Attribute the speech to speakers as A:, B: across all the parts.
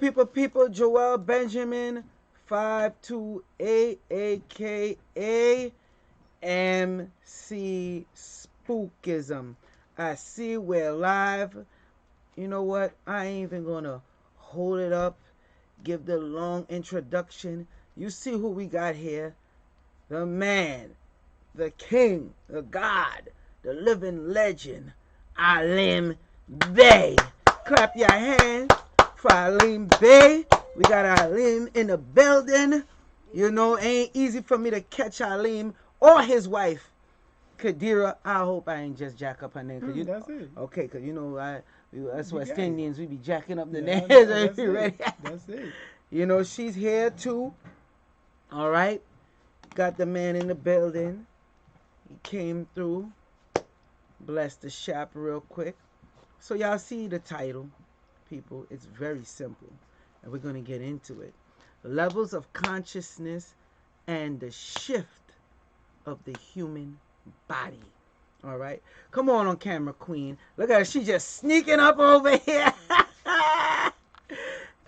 A: people, Joel Benjamin 528 aka MC Spookism. I see we're live. You know what? I ain't even gonna hold it up, give the long introduction. You see who we got here. The man, the king, the god, the living legend, Alim Bey. Clap your hands for Alim Bey. We got Alim in the building. You know, ain't easy for me to catch Alim or his wife, Kadira. I hope I ain't just jack up her name. Cause
B: That's it.
A: okay, because you know, us
B: You
A: West
B: got it.
A: Indians, we be jacking up the
B: Yeah,
A: names.
B: that's
A: You
B: it.
A: ready?
B: That's it.
A: You know, she's here too. All right. Got the man in the building. He came through. Blessed the shop real quick. So y'all see the title, people. It's very simple. And we're going to get into it. Levels of consciousness and the shift of the human body. All right. Come on camera, Queen. Look at her. She just sneaking up over here. All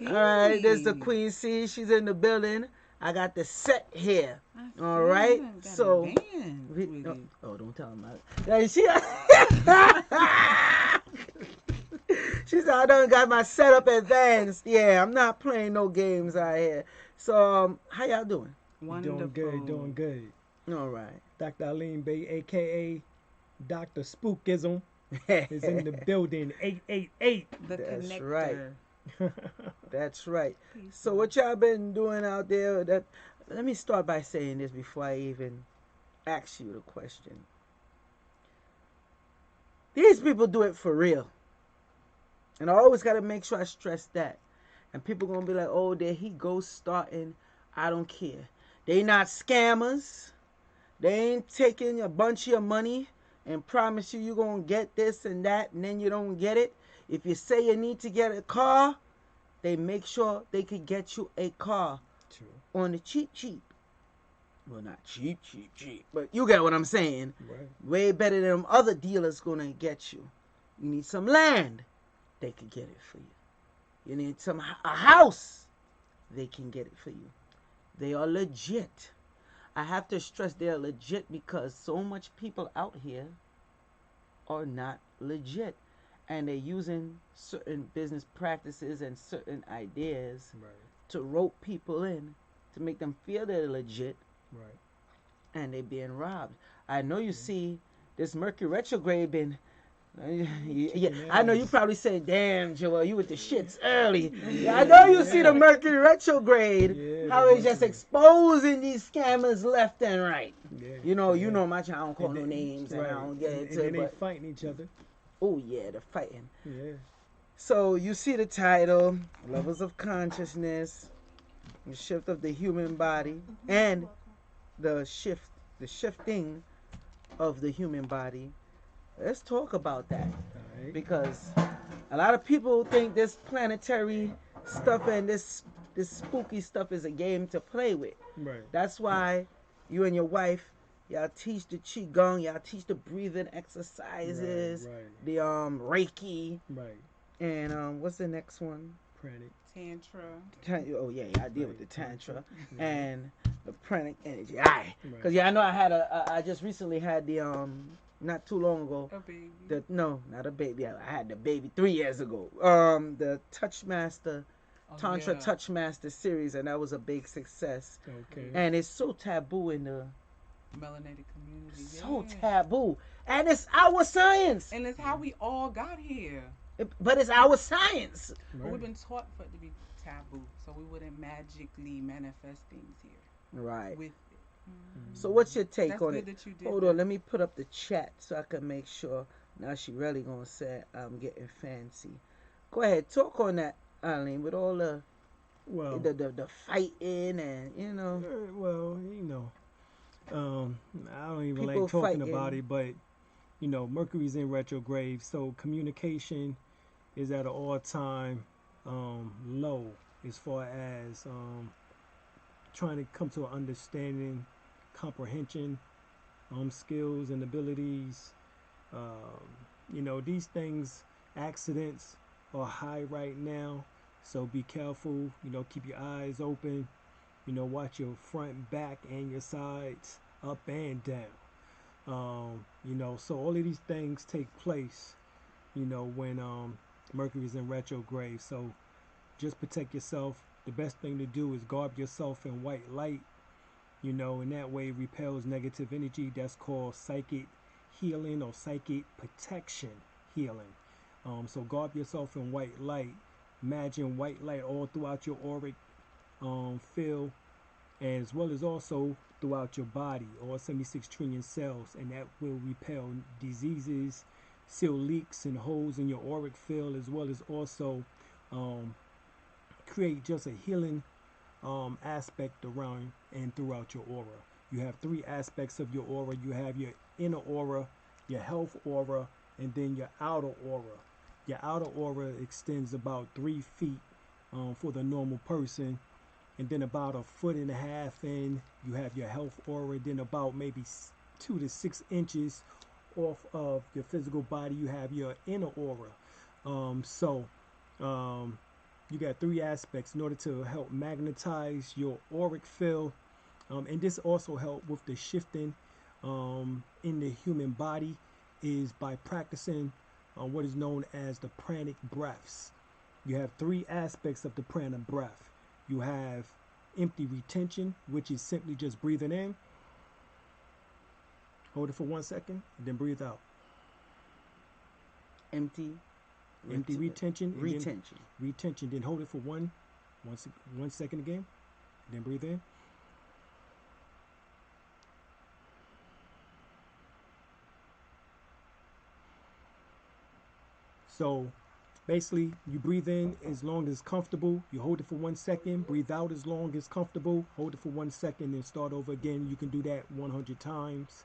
A: right. There's the
C: Hey,
A: Queen C. She's in the building. I got the set here.
C: I
A: All
C: see you
A: right.
C: done got
A: So,
C: advanced
A: we,
C: with
A: oh,
C: it.
A: oh, don't tell him. Yeah, she, she said, I done got my setup advanced. Yeah, I'm not playing no games out here. So, how y'all doing?
B: Doing good,
C: Wonderful.
B: doing good.
A: All right.
B: Dr. Alim Bey, aka Dr. Spookism, is in the building. 888.
C: The
A: That's right.
C: connector.
A: That's right.
C: Peace,
A: So, what y'all been doing out there? Let me start by saying this before I even ask you the question. These people do it for real. And I always got to make sure I stress that. And people going to be like, oh, there he goes starting. I don't care. They not scammers. They ain't taking a bunch of your money and promise you you're going to get this and that, and then you don't get it. If you say you need to get a car, they make sure they can get you a car
B: True.
A: on the cheap. Well, not cheap, but you get what I'm saying.
B: Right.
A: Way better than them other dealers going to get you. You need some land, they could get it for you. You need a house, they can get it for you. They are legit. I have to stress they are legit because so much people out here are not legit. And they're using certain business practices and certain ideas
B: Right.
A: to rope people in to make them feel they're legit
B: Right.
A: and they're being robbed. I know you see this Mercury retrograde been. Yeah,
B: Kicking
A: I know you
B: ass.
A: probably saying, "Damn, Joel, you with the shits early." Yeah, I
B: Yeah,
A: know you see the
B: yeah.
A: Mercury retrograde,
B: Yeah,
A: how
B: the
A: it's just
B: Mercury.
A: exposing these scammers left and right.
B: Yeah.
A: You
B: Yeah.
A: know my child. I don't call
B: And
A: no
B: then,
A: names and I
B: right.
A: don't get
B: And
A: into
B: then
A: it,
B: they
A: but
B: fighting each other.
A: oh yeah, the fighting.
B: Yeah.
A: So you see the title, levels of consciousness, the shift of the human body, and the shift, the shifting of the human body. Let's talk about that
B: All right.
A: because a lot of people think this planetary stuff and this spooky stuff is a game to play with.
B: Right.
A: That's why you and your wife, y'all teach the qigong, y'all teach the breathing
B: Right.
A: exercises,
B: Right.
A: the reiki,
B: Right.
A: and what's the next one?
B: Pranic.
C: Tantra.
A: Oh yeah, I deal with the
B: Right.
A: tantra
B: Yeah.
A: and the pranic energy. Aye, because
B: Right.
A: yeah, I know I just recently had the not too long ago.
C: A baby.
A: The no, not a baby. I had the baby 3 years ago. The Touchmaster
C: Oh,
A: Tantra
C: yeah.
A: Touchmaster series, and that was a big success.
B: Okay.
A: And it's so taboo in the
C: Melanated community.
A: so
C: Yeah.
A: taboo, and it's our science.
C: And it's how we all got here.
A: But it's our science.
C: But we've
B: Right.
C: been taught for it to be taboo, so we wouldn't magically manifest things here
A: Right.
C: with it.
A: So what's your take
C: That's
A: on
C: good
A: it?
C: that you did
A: Hold
C: that.
A: on, let me put up the chat so I can make sure. Now she really gonna say I'm getting fancy. Go ahead, talk on that, Eileen, with all
B: Well.
A: the fighting and
B: Well, I don't even
A: people
B: like talking about
A: fighting.
B: it, but Mercury's in retrograde, so communication is at an all-time low as far as trying to come to an understanding, comprehension, skills and abilities. These things, accidents are high right now. So be careful, keep your eyes open, watch your front, back, and your sides, up and down. So all of these things take place, when Mercury's in retrograde. So just protect yourself. The best thing to do is garb yourself in white light, and that way it repels negative energy. That's called psychic healing or psychic protection healing. So garb yourself in white light. Imagine white light all throughout your auric field, as well as also throughout your body, all 76 trillion cells, and that will repel diseases, seal leaks and holes in your auric field, as well as also um, create just a healing aspect around and throughout your aura. You have three aspects of your aura. You have your inner aura, your health aura, and then your outer aura. Your outer aura extends about 3 feet for the normal person, and then about a foot and a half in, you have your health aura. Then about maybe 2 to 6 inches off of your physical body, you have your inner aura. So you got three aspects in order to help magnetize your auric field, and this also help with the shifting in the human body is by practicing what is known as the pranic breaths. You have three aspects of the prana breath. You have empty retention, which is simply just breathing in, hold it for 1 second, and then breathe out.
A: Empty.
B: Empty retention.
A: Retention.
B: Then retention. Then hold it for 1 second again, and then breathe in. So basically, you breathe in as long as comfortable. You hold it for 1 second. Breathe out as long as comfortable. Hold it for 1 second and start over again. You can do that 100 times.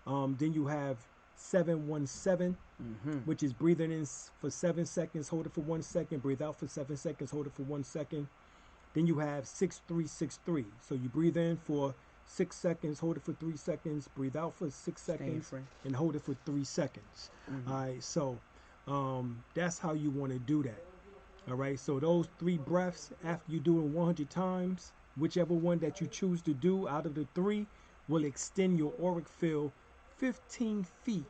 B: Then you have 717, which is breathing in for 7 seconds. Hold it for 1 second. Breathe out for 7 seconds. Hold it for 1 second. Then you have 6363. So you breathe in for 6 seconds. Hold it for 3 seconds. Breathe out for 6 seconds. And hold it for 3 seconds. All right. So that's how you want to do that. All right, so those three breaths, after you do it 100 times, whichever one that you choose to do out of the three will extend your auric field 15 feet,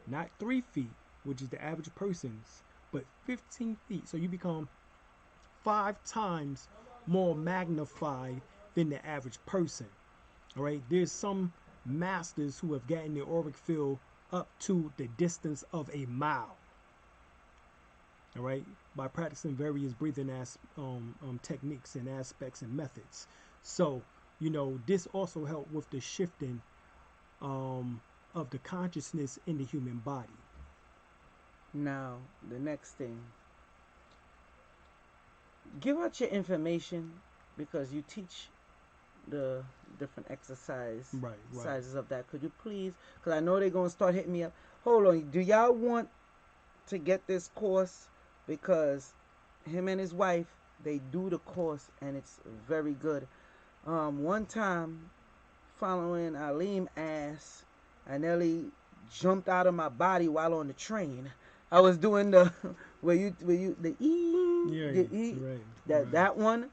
B: not 3 feet, which is the average person's, but 15 feet. So you become 5 times more magnified than the average person. All right, there's some masters who have gotten their auric field up to the distance of a mile. All right, by practicing various breathing techniques and aspects and methods. So, this also helped with the shifting of the consciousness in the human body.
A: Now, the next thing, give out your information because you teach the different exercises of that. Could you please? Because I know they're going to start hitting me up. Hold on. Do y'all want to get this course? Because him and his wife, they do the course and it's very good. One time, following Alim ass, I nearly jumped out of my body while on the train. I was doing the the E, that one,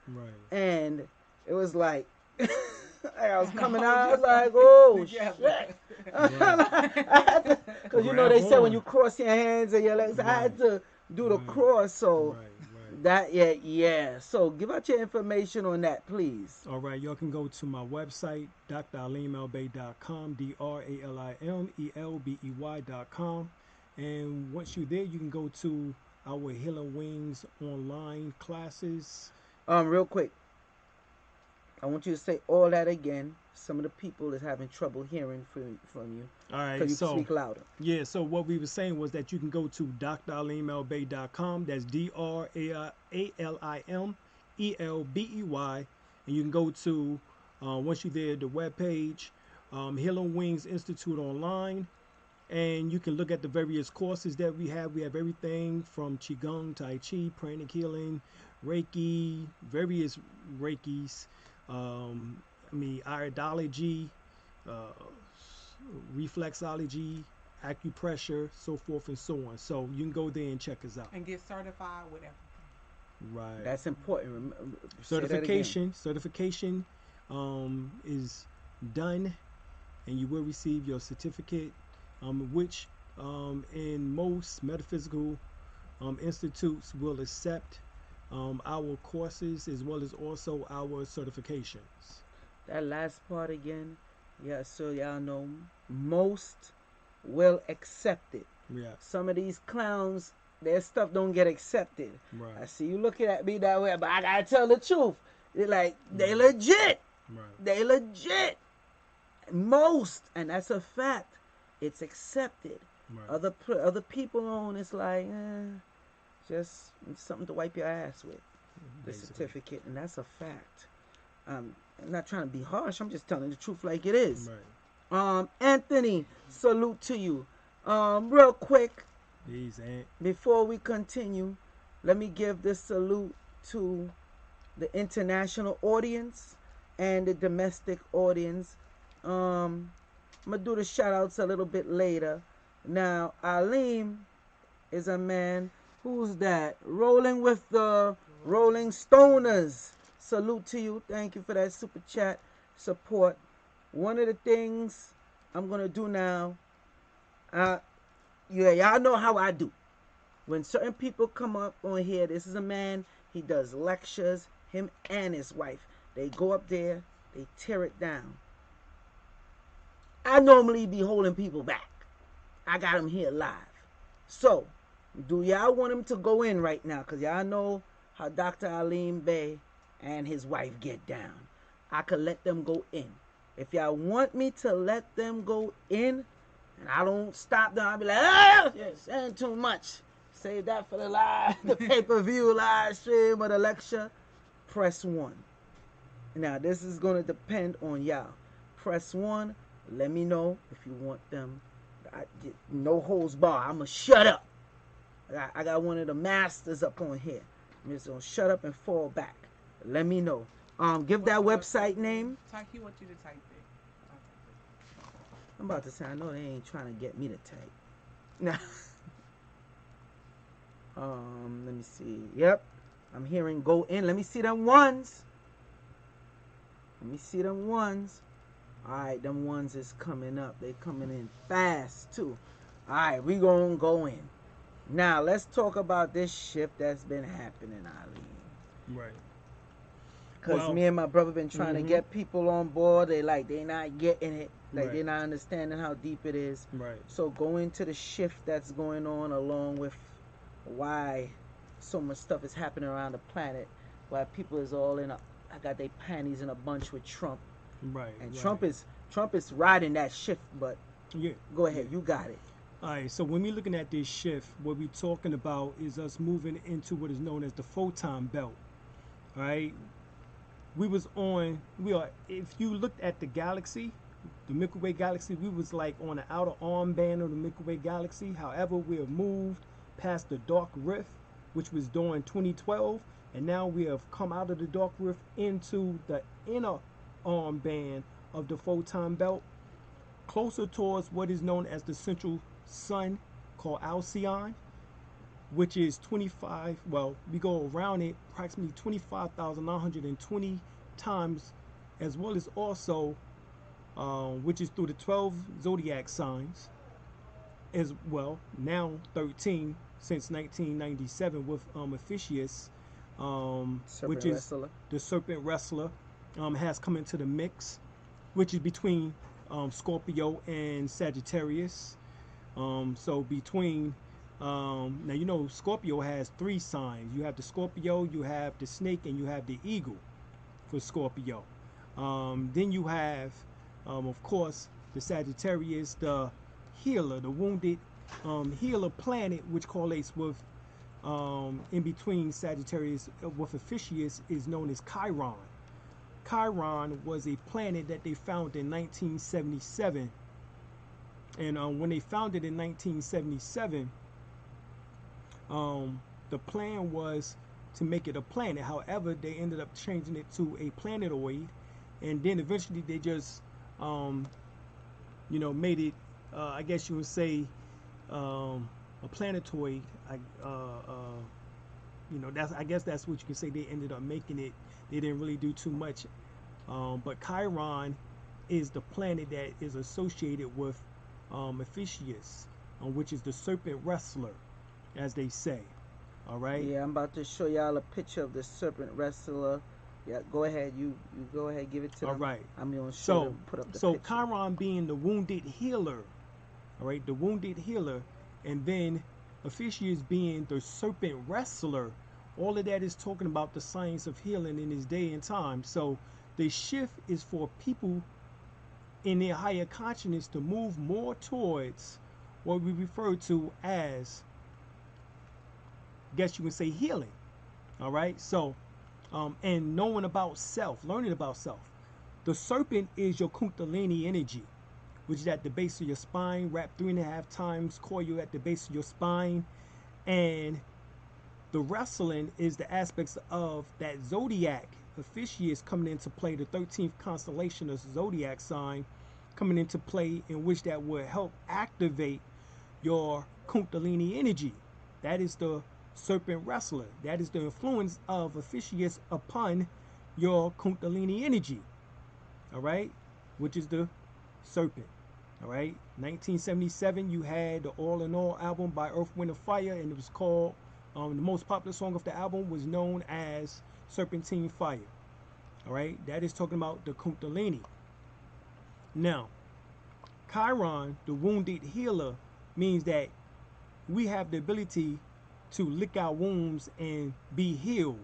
A: and it was like I was coming out. I was like, oh shit! Because they said when you cross your hands and your legs, I had to do the cross. So that yeah. So give out your information on that, please.
B: All right, y'all can go to my website, dralimebey.com, DRALIMELBEY.com, and once you're there, you can go to our Healing Wings online classes.
A: Real quick, I want you to say all that again. Some of the people is having trouble hearing from you.
B: All right,
A: so you speak louder.
B: Yeah, so what we were saying was that you can go to dralimebey.com. That's DRALIMELBEY, and you can go to once you're there, the webpage, Healing Wings Institute online, and you can look at the various courses that we have. We have everything from Qigong, Tai Chi, pranic healing, Reiki, various Reikis. Iridology, reflexology, acupressure, so forth and so on. So you can go there and check us out.
C: And get certified with everything.
B: Right.
A: That's important. Say that again.
B: Certification is done, and you will receive your certificate, which in most metaphysical institutes will accept our courses as well as also our certifications.
A: That last part again. Yeah, so y'all know most will accept it.
B: Yeah.
A: Some of these clowns, their stuff don't get accepted. I
B: Right.
A: see you looking at me that way, but I gotta tell the truth. They're like, they
B: Right.
A: legit.
B: Right.
A: They legit. Most, and that's a fact. It's accepted.
B: Right.
A: Other people on, it's like, just something to wipe your ass with. The
B: Basically.
A: certificate, and that's a fact. I'm not trying to be harsh. I'm just telling the truth like it is.
B: Right.
A: Anthony, salute to you. Real quick,
B: These ain't.
A: before we continue, let me give this salute to the international audience and the domestic audience. I'm gonna do the shout outs a little bit later. Now, Alim is a man who's that rolling with the Rolling Stoners. Salute to you. Thank you for that super chat support. One of the things I'm gonna do now, uh, yeah, y'all know how I do. When certain people come up on here, this is a man. He does lectures. Him and his wife. They go up there. They tear it down. I normally be holding people back. I got him here live. So, do y'all want him to go in right now? Because y'all know how Dr. Alim Bey and his wife get down. I could let them go in. If y'all want me to let them go in, and I don't stop them, I'll be like, ah, you're saying too much. Save that for the live, the pay-per-view live stream or the lecture. Press 1. Now, this is going to depend on y'all. Press 1. Let me know if you want them. No holds bar. I'm going to shut up. I got one of the masters up on here. I'm just going to shut up and fall back. Let me know. Give that website name.
C: Type, he wants you to type it.
A: I'm about to say, I know they ain't trying to get me to type. Now, let me see. Yep. I'm hearing go in. Let me see them ones. Let me see them ones. Alright, them ones is coming up. They coming in fast too. Alright, we gonna go in. Now let's talk about this shift that's been happening, Ali.
B: Right.
A: Cause
B: Well,
A: me and my brother been trying to get people on board. They not getting it. Like
B: Right.
A: they're not understanding how deep it is.
B: Right.
A: So go into the shift that's going on along with why so much stuff is happening around the planet. Why people is all I got their panties in a bunch with Trump.
B: Right.
A: And
B: Right.
A: Trump is riding that shift, but
B: Yeah.
A: go ahead, you got it.
B: All right. So when we're looking at this shift, what we're talking about is us moving into what is known as the photon belt. All right. We are. If you looked at the galaxy, the Milky Way galaxy, we was like on the outer armband of the Milky Way galaxy. However, we have moved past the dark rift, which was during 2012, and now we have come out of the dark rift into the inner armband of the photon belt, closer towards what is known as the central sun, called Alcyon, which is 25, well, we go around it approximately 25,920 times, as well as also, which is through the 12 zodiac signs, as well, now 13 since 1997 with Ophiuchus, which
A: Serpent
B: is
A: wrestler.
B: the serpent wrestler, has come into the mix, which is between Scorpio and Sagittarius. So between now you know Scorpio has 3 signs. You have the Scorpio, you have the snake, and you have the eagle for Scorpio. Then you have, of course, the Sagittarius, the healer, the wounded healer planet, which correlates with in between Sagittarius with Ophiuchus is known as Chiron. Chiron was a planet that they found in 1977, and when they found it in 1977, the plan was to make it a planet. However, they ended up changing it to a planetoid, and then eventually they just, made it. I guess you would say a planetoid. that's, I guess that's what you can say. They ended up making it. They didn't really do too much. But Chiron is the planet that is associated with Ophiuchus, which is the serpent wrestler, as they say. All right.
A: Yeah, I'm about to show y'all a picture of the serpent wrestler. Yeah, go ahead. You go ahead, give it to
B: All
A: them.
B: right.
A: I'm gonna show
B: So,
A: them. Put up the
B: so
A: picture.
B: Chiron being the wounded healer, all right, the wounded healer, and then Ophiuchus being the serpent wrestler. All of that is talking about the science of healing in this day and time. So the shift is for people in their higher consciousness to move more towards what we refer to as, I guess you can say, healing. All right. So, and knowing about self, learning about self. The serpent is your Kundalini energy, which is at the base of your spine, wrapped 3.5 times coil at the base of your spine. And the wrestling is the aspects of that zodiac. Ophiuchus coming into play, the 13th constellation of zodiac sign coming into play, in which that will help activate your Kundalini energy. That is the serpent wrestler. That is the influence of Ophiuchus upon your Kundalini energy. All right, which is the serpent. All right, 1977, you had the All in All album by Earth, Wind, and Fire, and it was called, the most popular song of the album was known as Serpentine Fire. All right, that is talking about the Kundalini. Now, Chiron, the wounded healer, means that we have the ability to lick our wounds and be healed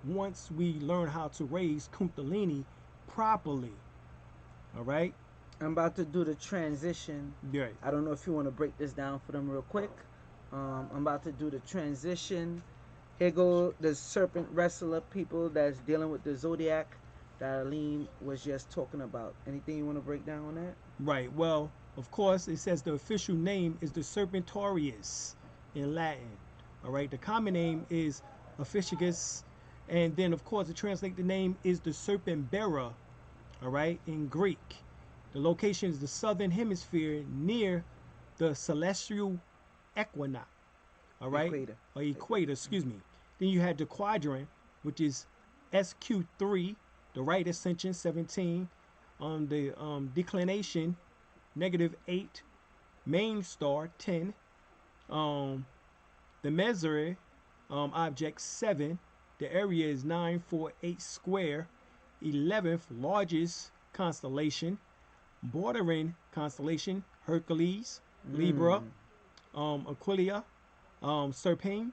B: once we learn how to raise Kundalini properly. All right.
A: I'm about to do the transition.
B: Right.
A: I don't know if you want to break this down for them real quick. I'm about to do the transition. Here go the serpent wrestler people that's dealing with the zodiac that Alim was just talking about. Anything you want to break down on that?
B: Right. Well, of course, it says the official name is the Serpentorius in Latin. All right. The common name is Ophiuchus, and then of course to translate the name is the serpent bearer. All right, in Greek. The location is the southern hemisphere near the celestial equinox. All right,
A: Equator.
B: or equator, excuse me. Then you had the quadrant, which is SQ3, the right ascension 17, on the declination -8, main star 10, the measure object 7, the area is 948 square, 11th largest constellation, bordering constellation Hercules, Libra, Aquila, Serpine,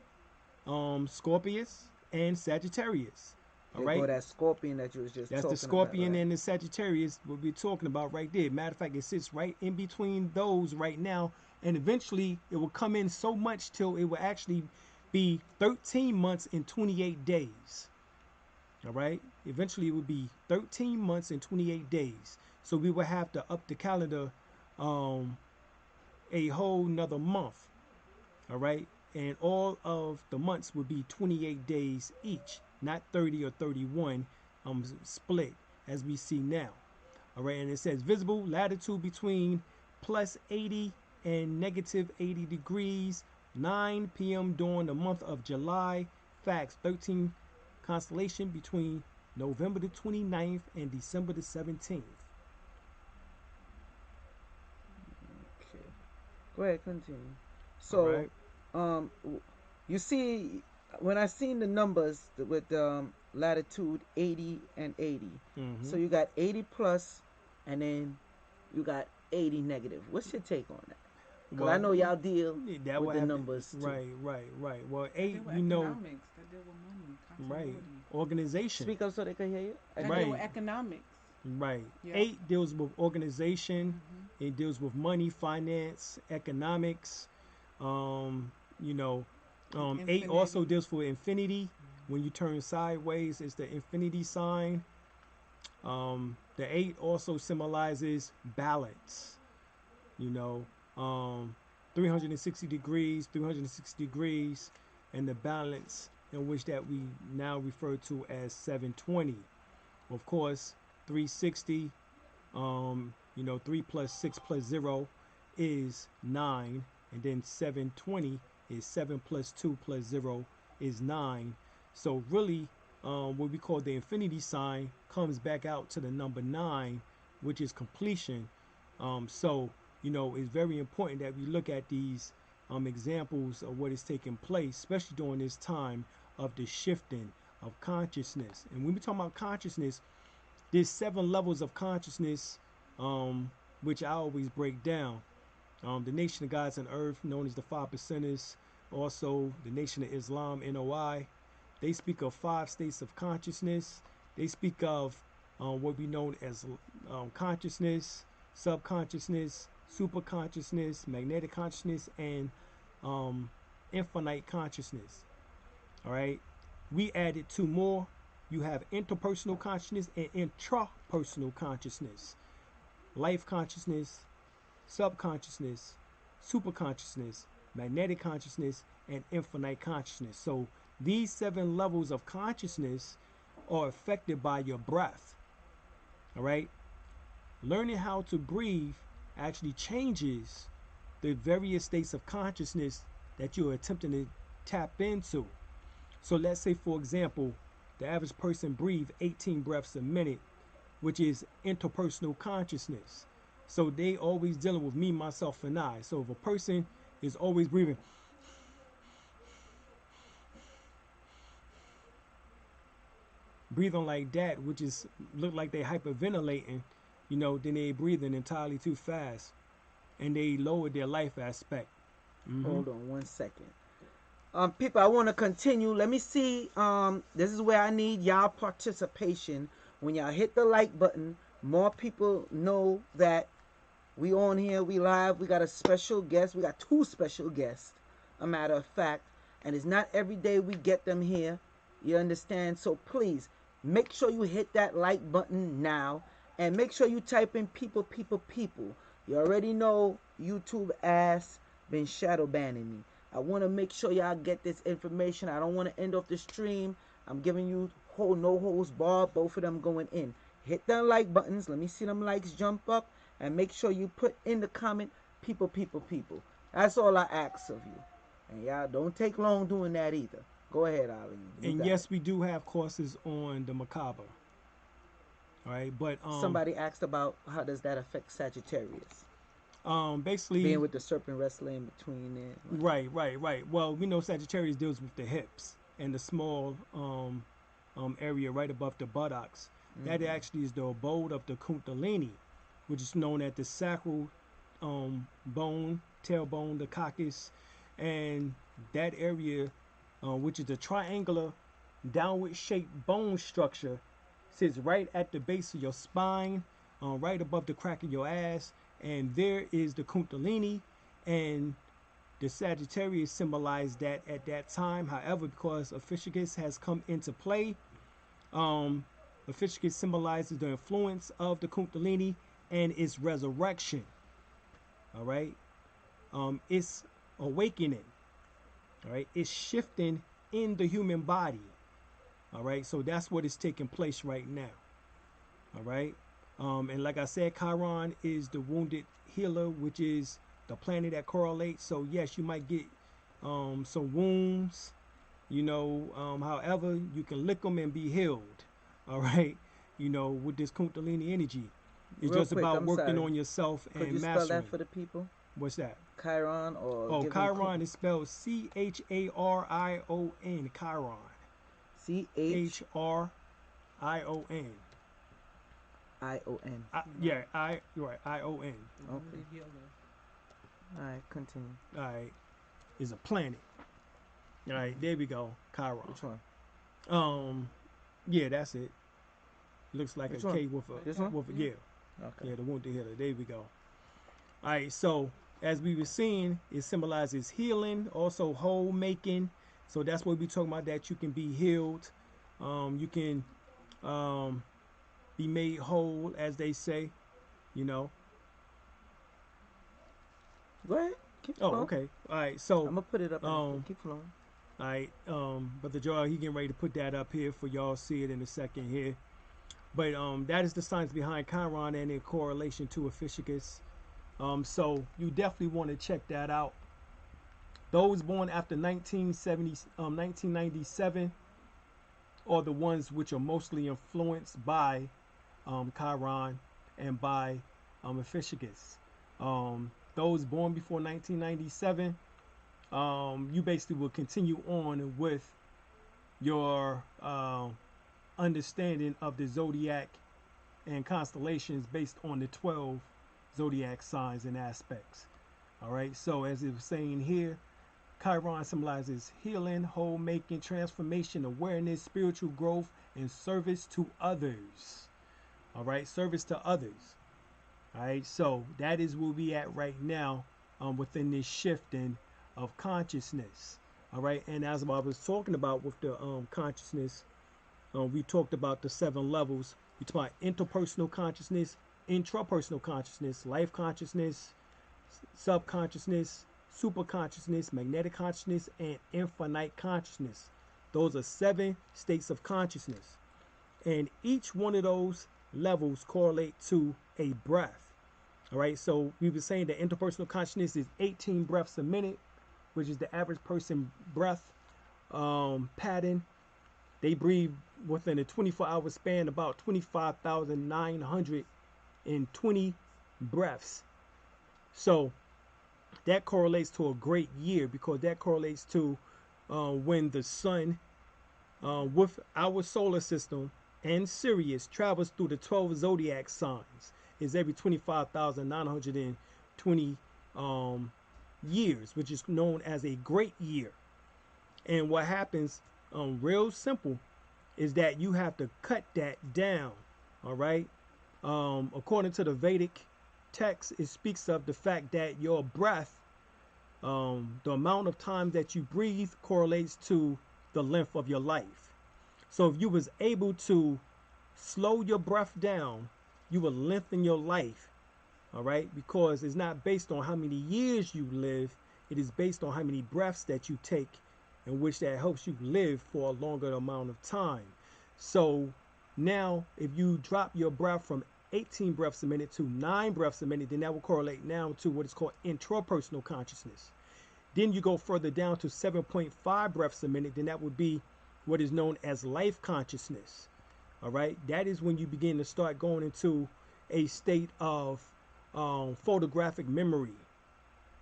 B: Scorpius, and Sagittarius. All
A: There
B: right.
A: go that scorpion that you was just
B: That's
A: talking
B: the Scorpion
A: about, right?
B: and the Sagittarius we'll be talking about right there. Matter of fact, it sits right in between those right now, and eventually it will come in so much till it will actually be 13 months and 28 days. All right. Eventually, it will be 13 months and 28 days. So we will have to up the calendar a whole nother month. All right. And all of the months will be 28 days each, not 30 or 31 split as we see now. All right. And it says visible latitude between +80 and -80 degrees, 9 p.m. during the month of July. Facts 13 constellation between November the 29th and December the 17th.
A: Okay. Go ahead, continue.
B: All
A: So,
B: right.
A: you see, when I seen the numbers with latitude 80 and 80,
B: Mm-hmm.
A: so you got 80 plus, and then you got 80 negative. What's your take on that? Because I
B: Well,
A: know y'all deal
B: that
A: with
B: will
A: the
B: have to.
A: numbers too.
B: Right. Well,
C: That
B: 8,
C: deal with
B: you know,
C: economics. That deal with money,
B: right.
C: continuity.
B: Organization.
A: Speak up so they can hear you.
C: That deal
B: Right.
C: with economics.
B: Right.
C: Yeah.
B: 8 deals with organization.
C: Mm-hmm.
B: It deals with money, finance, economics. Um, you know, 8 also
C: Infinity.
B: deals for infinity. When you turn sideways, it's the infinity sign. The 8 also symbolizes balance. You know, 360 degrees, 360 degrees, and the balance in which that we now refer to as 720. Of course, 360, 3 plus 6 plus 0 is 9, and then 720 is 7 plus 2 plus 0 is 9. So really, what we call the infinity sign comes back out to the number 9, which is completion. So it's very important that we look at these examples of what is taking place, especially during this time of the shifting of consciousness. And when we talk about consciousness, there's 7 levels of consciousness, which I always break down. The Nation of Gods and Earth, known as the Five Percenters, also the Nation of Islam, NOI, they speak of 5 states of consciousness. They speak of what we know as consciousness, subconsciousness, superconsciousness, magnetic consciousness, and infinite consciousness. All right. We added 2 more. You have interpersonal consciousness and intrapersonal consciousness, life consciousness, subconsciousness, superconsciousness, magnetic consciousness, and infinite consciousness. So these 7 levels of consciousness are affected by your breath. All right. Learning how to breathe actually changes the various states of consciousness that you're attempting to tap into. So let's say, for example, the average person breathes 18 breaths a minute, which is interpersonal consciousness. So they always dealing with me, myself, and I. So if a person is always breathing, like that, which is look like they hyperventilating, then they breathing entirely too fast, and they lower their life aspect.
A: Hold on 1 second. People, I want to continue. Let me see. This is where I need y'all participation. When y'all hit the like button, more people know that we on here, we live. We got a special guest. We got 2 special guests, a matter of fact. And it's not every day we get them here. You understand? So please, make sure you hit that like button now. And make sure you type in people, people, people. You already know YouTube ass been shadow banning me. I want to make sure y'all get this information. I don't want to end off the stream. I'm giving you no holds barred, both of them going in. Hit the like buttons. Let me see them likes jump up. And make sure you put in the comment, people, people, people. That's all I ask of you. And y'all don't take long doing that either. Go ahead, Alim.
B: And yes, we do have courses on the macabre. All right, but
A: somebody asked about how does that affect Sagittarius?
B: Basically
A: being with the serpent wrestling in between it.
B: Right. Well, we know Sagittarius deals with the hips and the small area right above the buttocks. That actually is the abode of the Kundalini, which is known as the sacral bone, tailbone, the coccyx, and that area, which is the triangular downward shaped bone structure, sits right at the base of your spine, right above the crack of your ass, and there is the Kundalini, and the Sagittarius symbolized that at that time. However, because Ophiuchus has come into play, Ophiuchus symbolizes the influence of the Kundalini and its resurrection. All right, it's awakening. All right, it's shifting in the human body. All right, so that's what is taking place right now. All right, and like I said, Chiron is the wounded healer, which is the planet that correlates. So yes, you might get some wounds, however, you can lick them and be healed. All right, with this Kundalini energy. It's just about working on yourself and mastering. Could you spell
A: that for the people?
B: What's that?
A: Chiron or
B: Chiron is spelled Charion. Chiron. Chrion.
A: ION.
B: Yeah, you're right. ION.
A: Okay. All right, continue.
B: All right, is a planet. All right, there we go. Chiron.
A: Which one?
B: Yeah, that's it. Looks like
A: Which
B: a
A: one?
B: K with a
A: This one?
B: yeah.
A: Okay.
B: Yeah, the wounded healer. There we go. All right, so as we were seeing, it symbolizes healing, also whole making. So that's what we're talking about, that you can be healed. You can be made whole, as they say,
A: Go ahead. Keep flowing.
B: Okay. All right, so
A: I'm going to put it up. Keep flowing.
B: All right, but the Joel, he getting ready to put that up here for y'all to see it in a second here. But that is the science behind Chiron and in correlation to Ophiuchus. So you definitely want to check that out. Those born after 1997 are the ones which are mostly influenced by Chiron and by Epiphagus. Those born before 1997, you basically will continue on with your understanding of the zodiac and constellations based on the 12 zodiac signs and aspects. All right, so as it was saying here, Chiron symbolizes healing, whole making, transformation, awareness, spiritual growth, and service to others. All right, service to others. All right, so that is where we at right now within this shifting of consciousness. All right, and as I was talking about with the consciousness, we talked about the 7 levels. We talked about interpersonal consciousness, intrapersonal consciousness, life consciousness, subconsciousness, superconsciousness, magnetic consciousness, and infinite consciousness. Those are 7 states of consciousness. And each one of those levels correlate to a breath. All right, so we were saying that interpersonal consciousness is 18 breaths a minute, which is the average person breath pattern. They breathe within a 24-hour span about 25,920 breaths. So that correlates to a great year, because that correlates to when the sun with our solar system and Sirius travels through the 12 zodiac signs is every 25,920 years, which is known as a great year. And what happens, real simple, is that you have to cut that down. All right. According to the Vedic text, it speaks of the fact that your breath, the amount of time that you breathe, correlates to the length of your life. So if you was able to slow your breath down, you will lengthen your life. All right, because it's not based on how many years you live, it is based on how many breaths that you take, in which that helps you live for a longer amount of time. So now if you drop your breath from 18 breaths a minute to 9 breaths a minute, then that will correlate now to what is called intrapersonal consciousness. Then you go further down to 7.5 breaths a minute, then that would be what is known as life consciousness. All right, that is when you begin to start going into a state of photographic memory.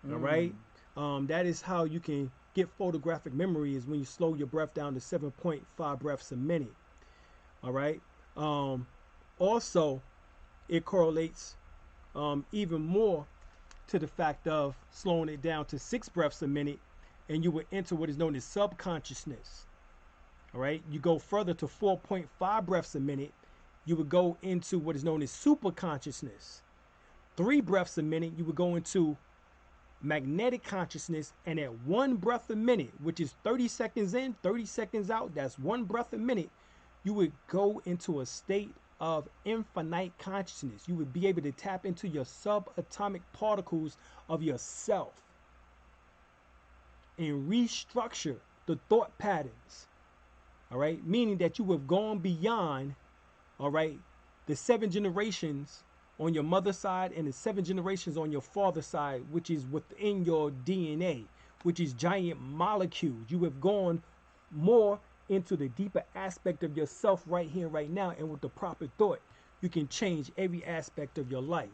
B: All right, that is how you can get photographic memory, is when you slow your breath down to 7.5 breaths a minute. All right, also it correlates even more to the fact of slowing it down to 6 breaths a minute, and you would enter what is known as subconsciousness. All right, you go further to 4.5 breaths a minute, you would go into what is known as super consciousness. 3 breaths a minute, you would go into magnetic consciousness, and at 1 breath a minute, which is 30 seconds in, 30 seconds out, that's 1 breath a minute, you would go into a state of infinite consciousness. You would be able to tap into your subatomic particles of yourself and restructure the thought patterns. All right, meaning that you have gone beyond, all right, the 7 generations on your mother's side and the 7 generations on your father's side, which is within your DNA, which is giant molecules. You have gone more into the deeper aspect of yourself right here, right now, and with the proper thought, you can change every aspect of your life.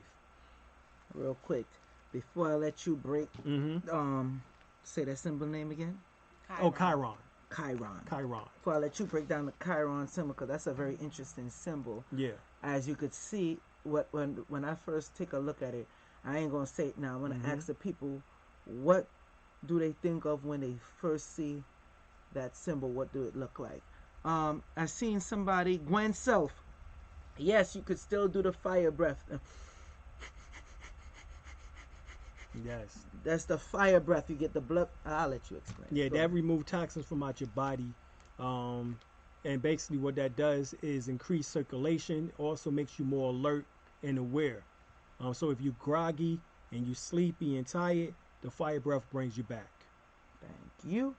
A: Real quick, before I let you break, say that symbol name again.
B: Oh, Chiron.
A: Chiron.
B: Chiron.
A: Before I let you break down the Chiron symbol, because that's a very interesting symbol.
B: Yeah.
A: As you could see, when I first take a look at it, I ain't gonna say it now. I'm gonna ask the people, what do they think of when they first see that symbol? What do it look like? I seen somebody, Gwen Self. Yes, you could still do the fire breath.
B: Yes.
A: That's the fire breath. You get the blood. I'll let you explain.
B: Yeah, that removes toxins from out your body. And basically what that does is increase circulation, also makes you more alert and aware. So if you're groggy and you're sleepy and tired, the fire breath brings you back.
A: Thank you.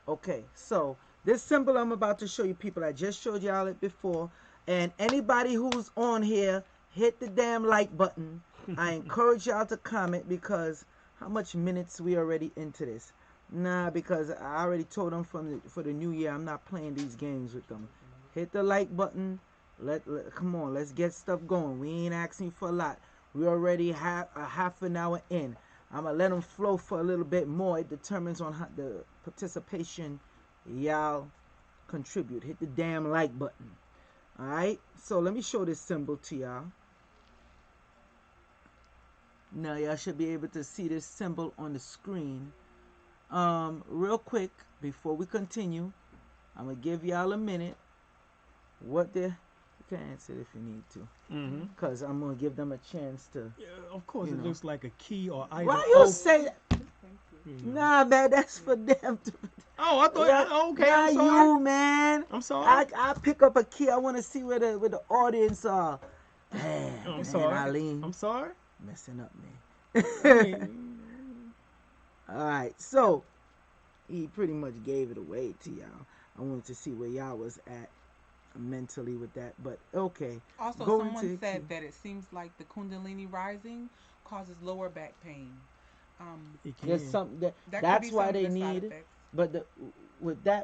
A: Okay, so this symbol I'm about to show you, people, I just showed y'all it before. And anybody who's on here, hit the damn like button. I encourage y'all to comment, because how much minutes we already into this? Nah, because I already told them for the new year I'm not playing these games with them. Hit the like button. Come on, let's get stuff going. We ain't asking for a lot. We already have a half an hour in. I'm gonna let them flow for a little bit more. It determines on how the participation y'all contribute. Hit the damn like button. All right. So let me show this symbol to y'all. Now y'all should be able to see this symbol on the screen. Real quick before we continue, I'm gonna give y'all a minute. What the you can answer it if you need to,
B: Mm-hmm.
A: cause I'm gonna give them a chance to,
B: Yeah, of course,
A: you
B: it
A: know.
B: looks like a key or item.
A: Why you
B: Oh,
A: say that?
C: Thank you.
A: Nah, man, that's for them. To,
B: oh, I thought. Okay, I'm
A: not
B: sorry.
A: you, man.
B: I'm sorry.
A: I pick up a key. I want to see where the audience are.
B: Oh, I'm
A: Damn, man,
B: sorry.
A: Alim,
B: I'm sorry.
A: messing up,
B: I
A: man.
B: mean,
A: All right, so he pretty much gave it away to y'all. I wanted to see where y'all was at mentally with that, but okay.
C: Also,
A: Go
C: someone
A: into
C: said that it seems like the Kundalini rising causes lower back pain. Um,
B: it
A: there's
B: can.
A: something that
C: that could be
A: that's why
C: some of
A: they
C: the side
A: need,
C: effects.
A: but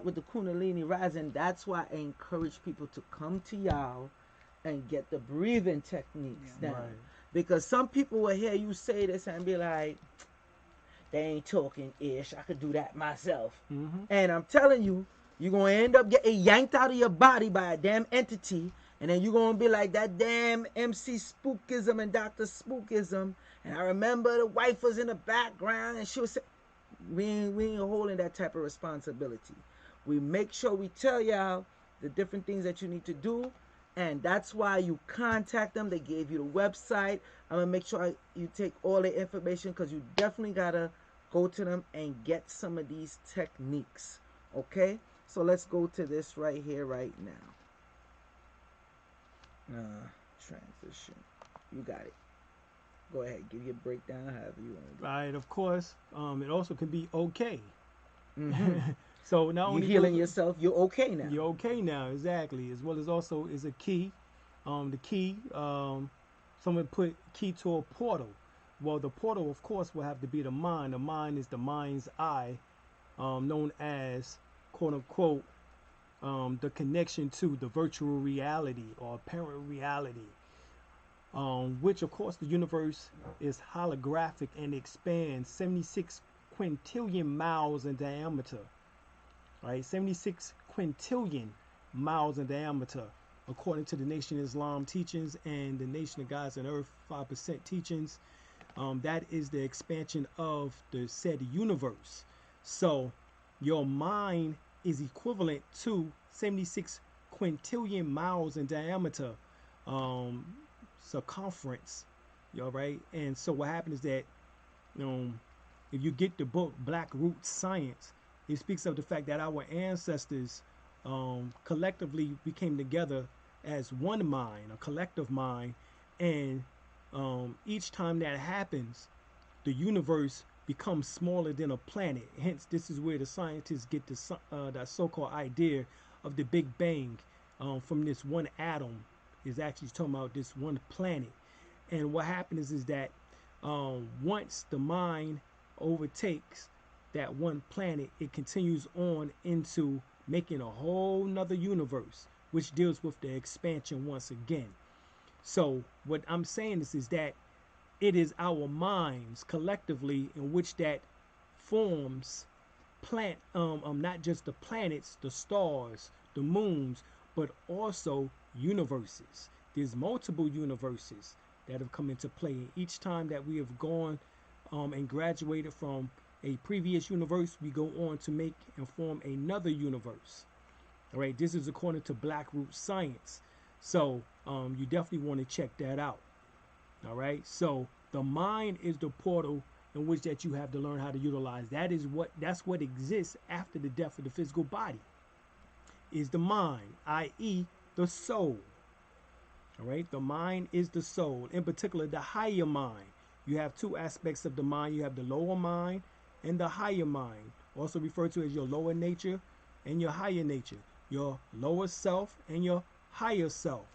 A: with the Kundalini rising, that's why I encourage people to come to y'all and get the breathing techniques
C: Yeah.
A: down.
B: Right.
A: Because some people will hear you say this and be like, they ain't talking ish. I could do that myself.
B: Mm-hmm.
A: And I'm telling you, you're gonna end up getting yanked out of your body by a damn entity, and then you're gonna be like that damn MC Spookism and Dr. Spookism. And I remember the wife was in the background, and she was saying, we ain't holding that type of responsibility. We make sure we tell y'all the different things that you need to do, and that's why you contact them. They gave you the website. I'm gonna make sure you take all the information, because you definitely gotta go to them and get some of these techniques. Okay, so let's go to this right here, right now. Transition. You got it. Go ahead, give your breakdown however you want to do.
B: Right. Of course. It also can be okay.
A: Mm-hmm.
B: So not
A: You
B: only
A: healing
B: does
A: yourself, you're okay now.
B: you're okay now, exactly, as well as also is a key. The key. Someone put key to a portal. Well, the portal, of course, will have to be the mind. The mind is the mind's eye, known as quote unquote the connection to the virtual reality or apparent reality, which of course the universe is holographic and expands 76 quintillion miles in diameter, right? 76 quintillion miles in diameter, according to the Nation of Islam teachings and the Nation of Gods and Earth 5% teachings. That is the expansion of the said universe. So your mind is equivalent to 76 quintillion miles in diameter, um, circumference. All right. And so what happens is that um, if you get the book Black Root Science, it speaks of the fact that our ancestors collectively we came together as one mind, a collective mind, and each time that happens, the universe becomes smaller than a planet. Hence, this is where the scientists get that so-called idea of the Big Bang from this one atom. Is actually talking about this one planet. And what happens is that once the mind overtakes that one planet, it continues on into making a whole nother universe, which deals with the expansion once again. So what I'm saying is that it is our minds collectively in which that forms not just the planets, the stars, the moons, but also universes. There's multiple universes that have come into play. And each time that we have gone and graduated from a previous universe, we go on to make and form another universe. All right, this is according to Black Root Science. So you definitely want to check that out. All right, so the mind is the portal in which that you have to learn how to utilize. That's what exists after the death of the physical body. Is the mind, i.e., the soul. All right, the mind is the soul. In particular, the higher mind. You have two aspects of the mind. You have the lower mind and the higher mind, also referred to as your lower nature and your higher nature. Your lower self and your higher self.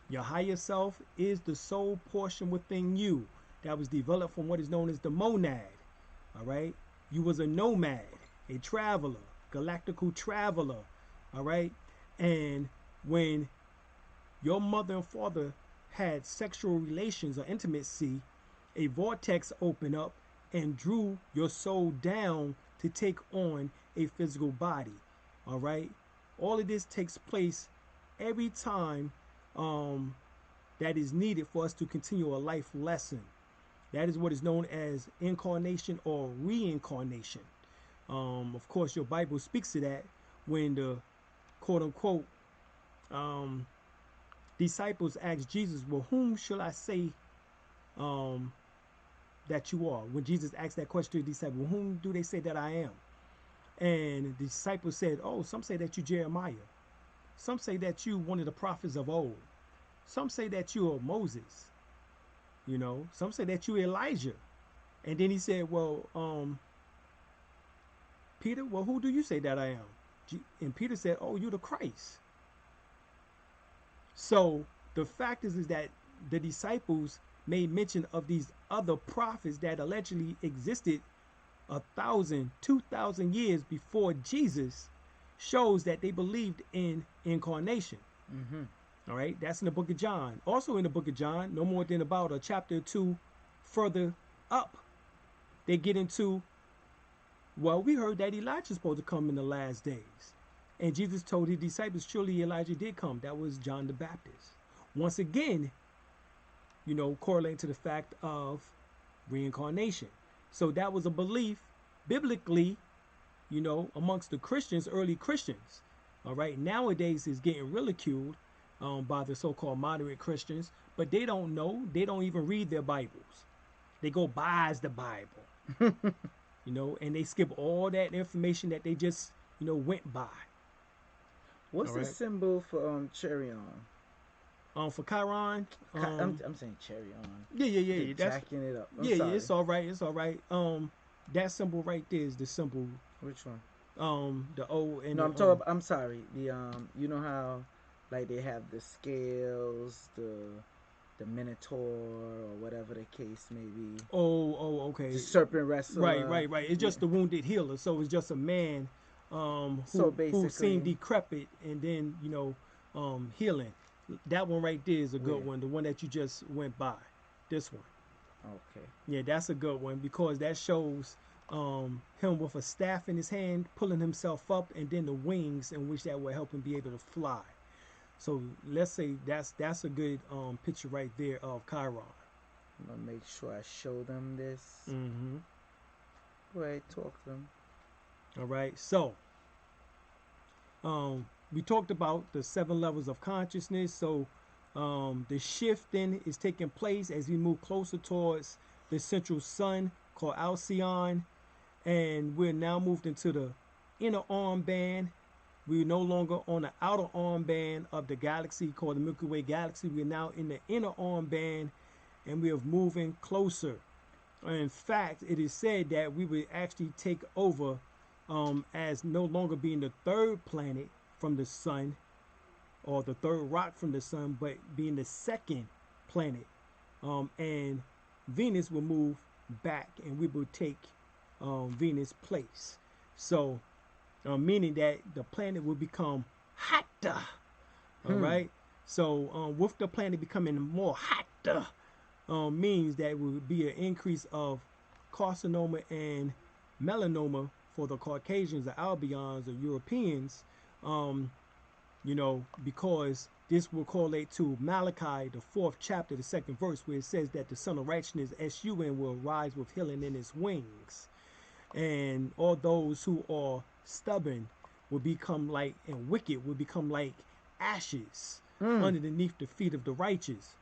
B: Your higher self is the soul portion within you that was developed from what is known as the monad. All right, you was a nomad. a traveler, galactical traveler. All right. And when your mother and father had sexual relations or intimacy, a vortex opened up and drew your soul down to take on a physical body. All right. All of this takes place every time that is needed for us to continue a life lesson. That is what is known as incarnation or reincarnation. Of course, your Bible speaks to that when the quote unquote um, disciples asked Jesus, well, whom shall I say um, that you are? When Jesus asked that question to the disciples, well, whom do they say that I am? And the disciples said, oh, some say that you Jeremiah. Some say that you one of the prophets of old. Some say that you are Moses. You know, some say that you Elijah. And then he said, well, Peter, well, who do you say that I am? And Peter said, oh, you're the Christ. So the fact is that the disciples made mention of these other prophets that allegedly existed 1,000, 2,000 years before Jesus, shows that they believed in incarnation.
A: Mm-hmm.
B: All right, that's in the book of John. Also in the book of John, no more than about a chapter or two further up, they get into, well, we heard that Elijah's supposed to come in the last days. And Jesus told his disciples, surely Elijah did come. That was John the Baptist. Once again, you know, correlating to the fact of reincarnation. So that was a belief biblically, you know, amongst the Christians, early Christians. All right, nowadays it's getting ridiculed by the so-called moderate Christians, but they don't know. They don't even read their Bibles. They go buys the Bible, you know, and they skip all that information that they just, you know, went by.
A: What's
B: All
A: the
B: right.
A: symbol for cherry on?
B: For Chiron,
A: I'm saying cherry on.
B: yeah. That's
A: Jacking it up. I'm
B: yeah,
A: sorry.
B: it's all right. It's all right. That symbol right there is the symbol.
A: Which one?
B: The O and
A: No,
B: the
A: I'm talking. I'm sorry. The you know how, like they have the scales, the minotaur or whatever the case may be.
B: okay.
A: The serpent wrestler.
B: Right. It's
A: Yeah.
B: just the wounded healer. So it's just a man
A: So
B: who seemed
A: basically,
B: decrepit and then, you know, healing. That one right there is a good
A: where?
B: one. The one that you just went by. This one.
A: Okay.
B: Yeah, that's a good one because that shows him with a staff in his hand pulling himself up and then the wings in which that will help him be able to fly. So let's say that's a good picture right there of Chiron.
A: I'm gonna make sure I show them this.
B: Mm-hmm.
A: Go ahead, talk to them.
B: All right. So we talked about the 7 levels of consciousness. So the shifting is taking place as we move closer towards the central sun called Alcyon, and we're now moved into the inner armband. We're no longer on the outer armband of the galaxy called the Milky Way galaxy. We're now in the inner armband, and we are moving closer. In fact, it is said that we would actually take over as no longer being the third planet from the sun or the third rock from the sun, but being the second planet. And Venus will move back and we will take Venus' place. So, meaning that the planet will become hotter. All right. So, with the planet becoming more hotter, means that will be an increase of carcinoma and melanoma for the Caucasians, the Albions, the Europeans, you know, because this will correlate to Malachi, the 4th chapter, the 2nd verse, where it says that the Son of Righteousness, S-U-N, will rise with healing in his wings. And all those who are stubborn will become like, and wicked will become like ashes underneath the feet of the righteous.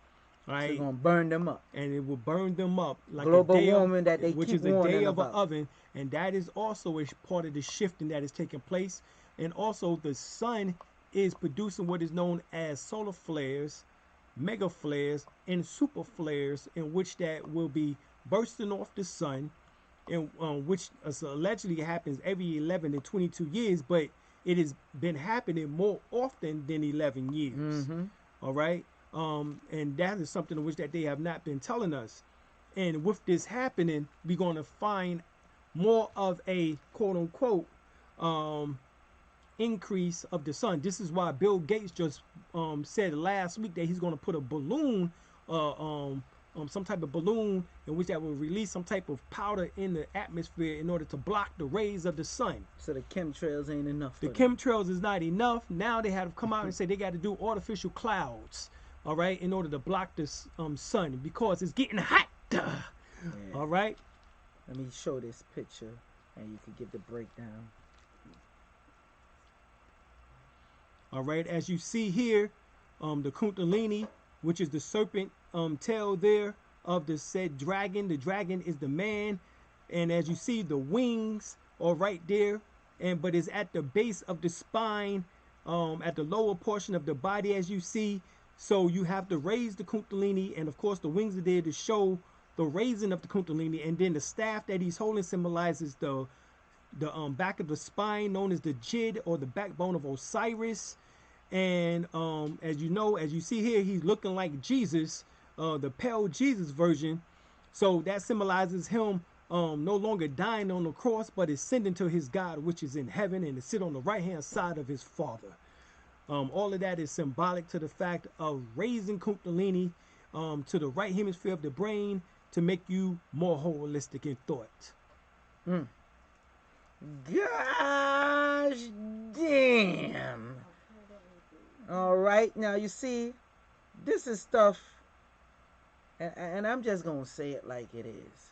A: So
B: Right?
A: they're gonna burn them up.
B: And it will burn them up like
A: Global
B: a day
A: warming
B: of,
A: that they
B: which
A: keep
B: is a day
A: warning
B: of an
A: about.
B: oven, and that is also a part of the shifting that is taking place. And also the sun is producing what is known as solar flares, mega flares, and super flares, in which that will be bursting off the sun, and which allegedly happens every 11 to 22 years, but it has been happening more often than 11 years. All right. And that is something in which that they have not been telling us. And with this happening, we're going to find more of a quote unquote um, increase of the sun. This is why Bill Gates just said last week that he's going to put a balloon, uh, um, some type of balloon in which that will release some type of powder in the atmosphere in order to block the rays of the sun.
A: So the chemtrails ain't enough
B: The
A: for them.
B: chemtrails is not enough. Now they have come out and say they got to do artificial clouds, all right, in order to block this sun because it's getting hot.
A: Yeah.
B: All right.
A: Let me show this picture, and you can give the breakdown.
B: All right, as you see here, the Kundalini, which is the serpent tail there of the said dragon. The dragon is the man, and as you see, the wings are right there, but it's at the base of the spine, at the lower portion of the body, as you see. So you have to raise the Kundalini, and of course, the wings are there to show the raising of the Kundalini, and then the staff that he's holding symbolizes the back of the spine, known as the Jid or the backbone of Osiris. And as you know, as you see here, he's looking like Jesus, the pale Jesus version. So that symbolizes him no longer dying on the cross, but ascending to his God, which is in heaven, and to sit on the right hand side of his Father. All of that is symbolic to the fact of raising Kundalini to the right hemisphere of the brain to make you more holistic in thought.
A: Mm. Gosh damn. All right, now you see, this is stuff, and I'm just gonna say it like it is.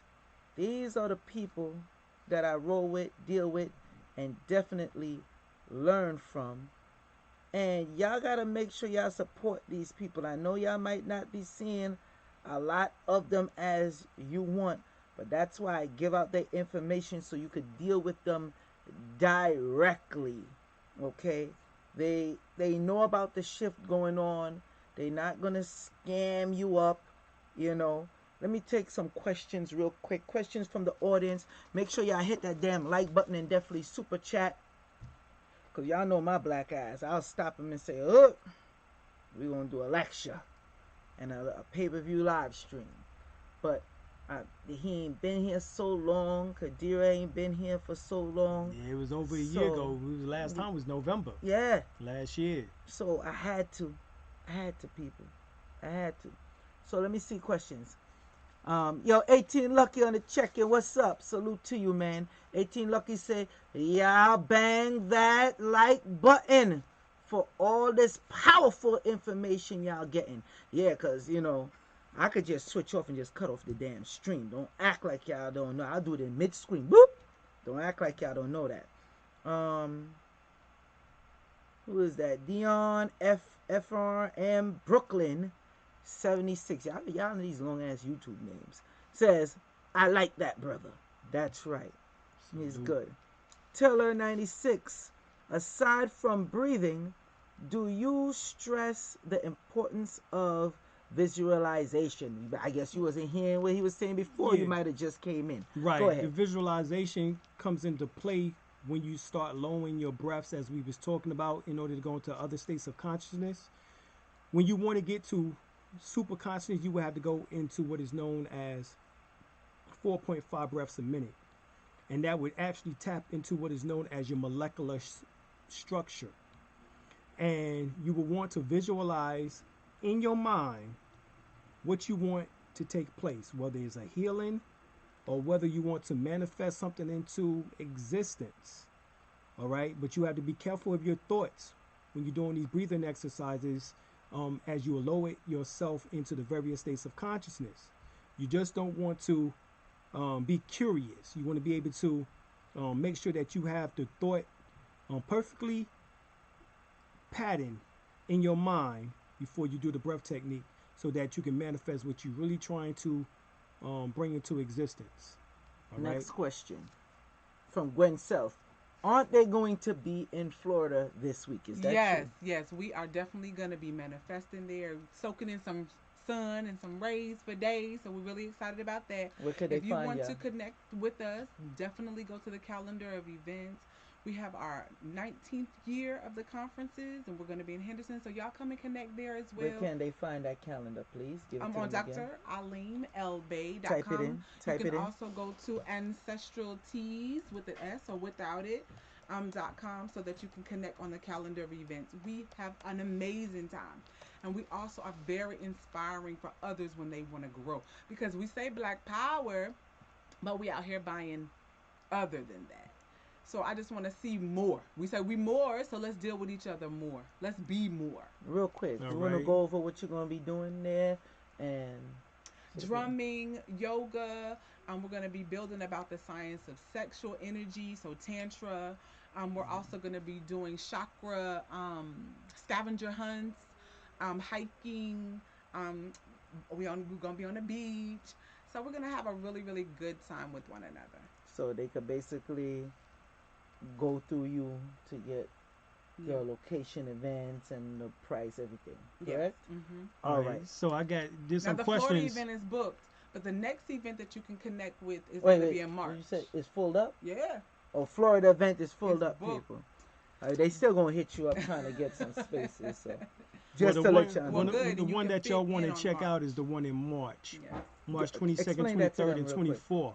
A: These are the people that I roll with, deal with, and definitely learn from. And y'all gotta make sure y'all support these people. I know y'all might not be seeing a lot of them as you want, but that's why I give out their information so you could deal with them directly. Okay? They know about the shift going on. They're not gonna scam you up, you know. Let me take some questions real quick. Questions from the audience. Make sure y'all hit that damn like button and definitely super chat. Cause y'all know my black eyes. I'll stop them and say, "Oh, we're gonna do a lecture and a pay-per-view live stream." But he ain't been here so long. Kadira ain't been here for so long.
B: Yeah, it was over a year ago. The last time was November.
A: Yeah.
B: Last year.
A: So I had to, people. I had to. So let me see questions. Yo, 18 Lucky on the check-in. What's up? Salute to you, man. 18 Lucky say, y'all bang that like button for all this powerful information y'all getting. Yeah, because, you know, I could just switch off and just cut off the damn stream. Don't act like y'all don't know. I'll do it in mid-screen. Boop! Don't act like y'all don't know that. Who is that? Dion FRM Brooklyn 76. Y'all know these long ass YouTube names. Says, I like that brother. That's right. He's good. Teller 96. Aside from breathing, do you stress the importance of visualization? I guess you wasn't hearing what he was saying before.
B: Yeah.
A: You might have just came in.
B: Right.
A: Go ahead.
B: The visualization comes into play when you start lowering your breaths, as we was talking about, in order to go into other states of consciousness. When you want to get to super consciousness, you will have to go into what is known as 4.5 breaths a minute. And that would actually tap into what is known as your molecular structure. And you will want to visualize in your mind what you want to take place, whether it's a healing or whether you want to manifest something into existence. All right, but you have to be careful of your thoughts when you're doing these breathing exercises, as you lower yourself into the various states of consciousness. You just don't want to be curious. You want to be able to make sure that you have the thought perfectly patterned in your mind before you do the breath technique, so that you can manifest what you're really trying to bring into existence. All
A: Next
B: right?
A: question from Gwen Self. Aren't they going to be in Florida this week? Is that true?
C: Yes, we are definitely going to be manifesting there, soaking in some sun and some rays for days. So we're really excited about that.
A: Where could they
C: If you
A: find
C: want
A: ya?
C: to connect with us, definitely go to the calendar of events. We have our 19th year of the conferences, and we're going to be in Henderson. So y'all come and connect there as well.
A: Where can they find that calendar, please? Give it
C: I'm
A: to
C: on
A: them again.
C: dralimlbay.com.
A: Type it in.
C: You
A: Type
C: can
A: it in.
C: also go to Ancestral Teas with an S or without it. .com so that you can connect on the calendar of events. We have an amazing time. And we also are very inspiring for others when they want to grow. Because we say Black Power, but we out here buying other than that. So I just want to see more. We say we more, so let's deal with each other more. Let's be more.
A: Real quick,
B: All
A: you want to
B: right.
A: go over what you're going to be doing there? And
C: Drumming, yoga. We're going to be building about the science of sexual energy, so Tantra. We're also going to be doing chakra scavenger hunts, hiking. Um, we're going to be on the beach. So we're going to have a really, really good time with one another.
A: so they could basically go through you to get
C: Yeah.
A: your location, events, and the price, everything.
C: Yes.
A: Correct?
C: Mm-hmm.
A: All right.
B: So there's
C: Now
B: some
C: the Florida
B: questions.
C: event is booked, but the next event that you can connect with is
A: Wait,
C: going to
A: wait.
C: be in
A: What
C: March.
A: you said it's full up?
C: Yeah.
A: Oh, Florida event is full
C: It's
A: up,
C: booked.
A: people. They still gonna hit you up trying to get some spaces. So
B: Well,
A: just to let y'all
C: Well,
A: know.
C: good,
B: the
C: and you
B: one
C: can
B: that y'all
C: fit
B: want to
C: in on
B: check out
C: March.
B: is the one in March.
C: Yes.
B: March 22nd,
A: Explain that to
B: 23rd,
A: them
B: and
A: real quick.
B: 24th.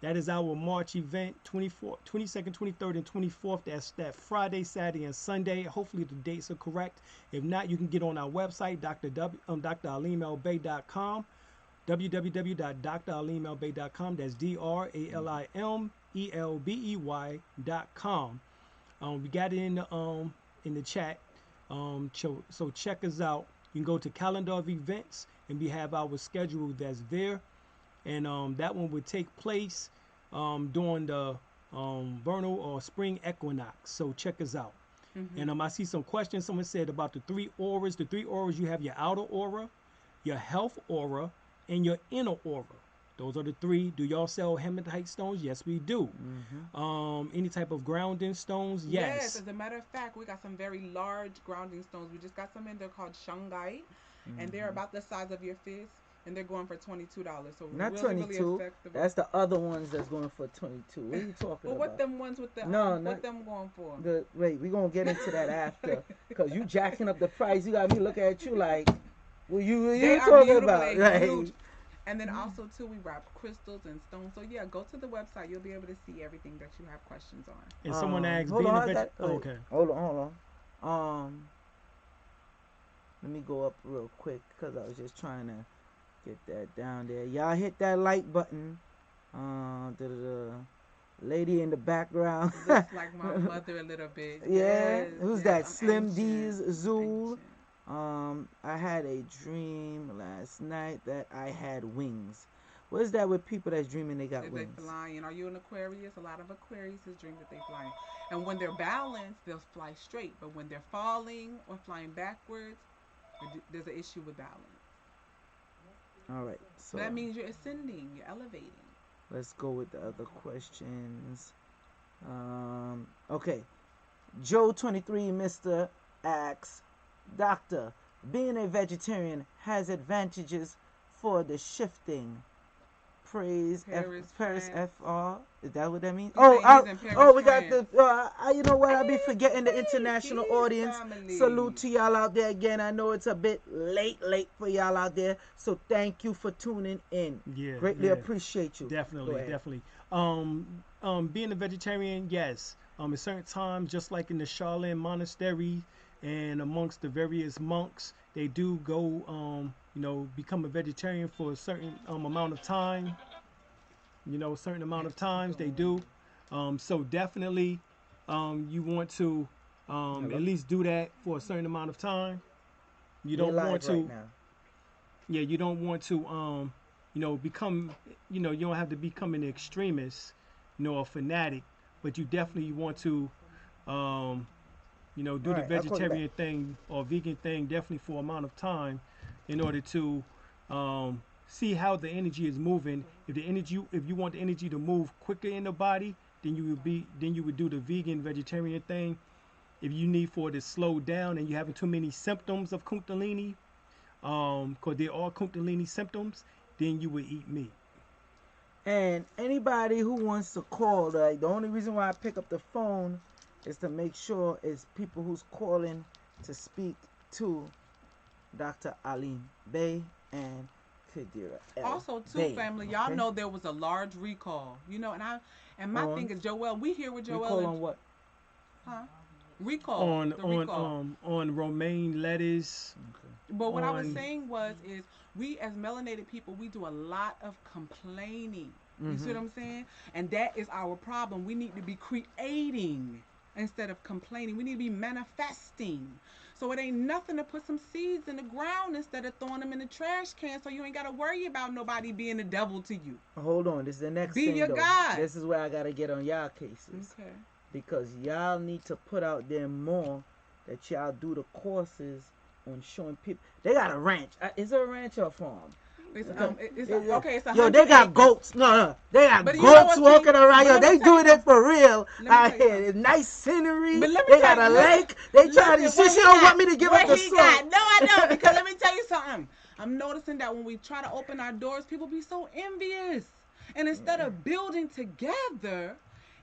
B: That is our March event, 22nd, 23rd, and 24th. That's that Friday, Saturday, and Sunday. Hopefully the dates are correct. If not, you can get on our website, dralimelbay.com, www.dralimelbay.com. That's DRALIMELBEY.com. We got it in the chat. So check us out. You can go to calendar of events, and we have our schedule that's there. And that one would take place during the vernal or spring equinox. So check us out.
C: Mm-hmm.
B: And I see some questions. Someone said about the three auras. The three auras, you have your outer aura, your health aura, and your inner aura. Those are the three. Do y'all sell hematite stones? Yes, we do. Any type of grounding stones?
C: Yes,
B: Yes.
C: as a matter of fact, we got some very large grounding stones. We just got some in there called Shanghai, and they're about the size of your fist, and they're going for $22. So
A: Not
C: really, really
A: 22.
C: effective.
A: That's the other ones that's going for 22. What are you talking
C: Well,
A: about?
C: what them ones with the
A: No,
C: what
A: not
C: them going for?
A: wait. We gonna get into that after, cause you jacking up the price. You got me looking at you like, what
C: They
A: you
C: are
A: talking
C: beautiful.
A: about?
C: They're
A: Like,
C: huge. And then also too, we wrap crystals and stones. So yeah, go to the website. You'll be able to see everything that you have questions on.
B: And someone asked,
A: hold
B: being
A: on,
B: a
A: I
B: veg.
A: got.
B: Oh,
A: Wait,
B: okay.
A: hold on. Let me go up real quick, cause I was just trying to get that down there. Y'all hit that like button. The lady in the background.
C: Looks like my mother a little bit.
A: Yeah,
C: Yes,
A: who's
C: yes,
A: that?
C: I'm
A: Slim
C: ancient.
A: D's
C: I'm
A: Zool.
C: ancient.
A: I had a dream last night that I had wings. What is that with people that's dreaming they got
C: That they
A: wings?
C: flying. Are you an Aquarius? A lot of Aquarius dream that they flying. And when they're balanced, they'll fly straight. But when they're falling or flying backwards, there's an issue with balance.
A: All right,
C: So
A: so
C: that means you're ascending, you're elevating.
A: let's go with the other questions. Okay, Joe 23 Mr. asks, Doctor, being a vegetarian has advantages for the shifting.
C: Paris,
A: Paris
C: France.
A: FR. Is that what that means?
C: He's saying he's in Paris,
A: We got
C: France.
A: the. You know what? I be forgetting the
C: Hey,
A: international
C: peace,
A: audience.
C: family.
A: Salute to y'all out there again. I know it's a bit late for y'all out there, so thank you for tuning in.
B: Yeah.
A: Greatly
B: yeah.
A: appreciate you. Go
B: Definitely,
A: ahead.
B: definitely. Being a vegetarian, yes. At certain times, just like in the Shaolin Monastery and amongst the various monks, they do go, become a vegetarian for a certain amount of time. A certain amount of times they do. So definitely, you want to
A: Hello.
B: at least do that for a certain amount of time. You
A: We're
B: don't want
A: live right
B: to,
A: now.
B: yeah, you don't want to, become, you don't have to become an extremist, a fanatic, but you definitely want to,
A: All
B: do the
A: right, I'll call you back.
B: vegetarian thing or vegan thing definitely for amount of time in order to see how the energy is moving. If you want the energy to move quicker in the body, then you would do the vegan vegetarian thing. If you need for it to slow down and you're having too many symptoms of Kundalini, because they're all Kundalini symptoms, then you would eat meat.
A: And anybody who wants to call, like the only reason why I pick up the phone is to make sure it's people who's calling to speak to Dr. Alim Bey and Kadira El
C: Also, too,
A: Bey.
C: family, y'all
A: Okay?
C: know there was a large recall. And my
A: On
C: thing is, Joel, we here with
A: recall
C: Joel,
A: on what?
C: Huh? Recall.
B: on
C: The recall.
B: on romaine lettuce,
A: Okay.
C: But what I was
B: on
C: saying was is we as melanated people we do a lot of complaining. You see
A: Mm-hmm.
C: what I'm saying? And that is our problem. We need to be creating instead of complaining. We need to be manifesting. So it ain't nothing to put some seeds in the ground instead of throwing them in the trash can so you ain't gotta worry about nobody being the devil to you.
A: Hold on. This is the next
C: Be
A: thing
C: your
A: though.
C: God.
A: This is where I gotta get on y'all cases
C: Okay.
A: because y'all need to put out there more that y'all do the courses on showing people. They got a ranch. Is it a ranch or a farm?
C: It's
A: Okay.
C: okay, it's a
A: Yo, they
C: hundred
A: got
C: acres.
A: goats. No, no, they got
C: But you know
A: goats
C: what, see?
A: walking around.
C: But
A: Yo,
C: let me
A: they
C: tell you
A: doing it
C: something.
A: for real
C: Let me
A: out
C: tell you
A: here.
C: something.
A: Nice scenery.
C: But let me
A: They
C: tell
A: got
C: you,
A: a
C: listen,
A: lake. They trying to.
C: listen, what
A: She
C: he
A: don't
C: got,
A: want me to give up
C: what
A: the
C: he got.
A: salt.
C: No, I don't, because let me tell you something. I'm noticing that when we try to open our doors, people be so envious. And instead of building together,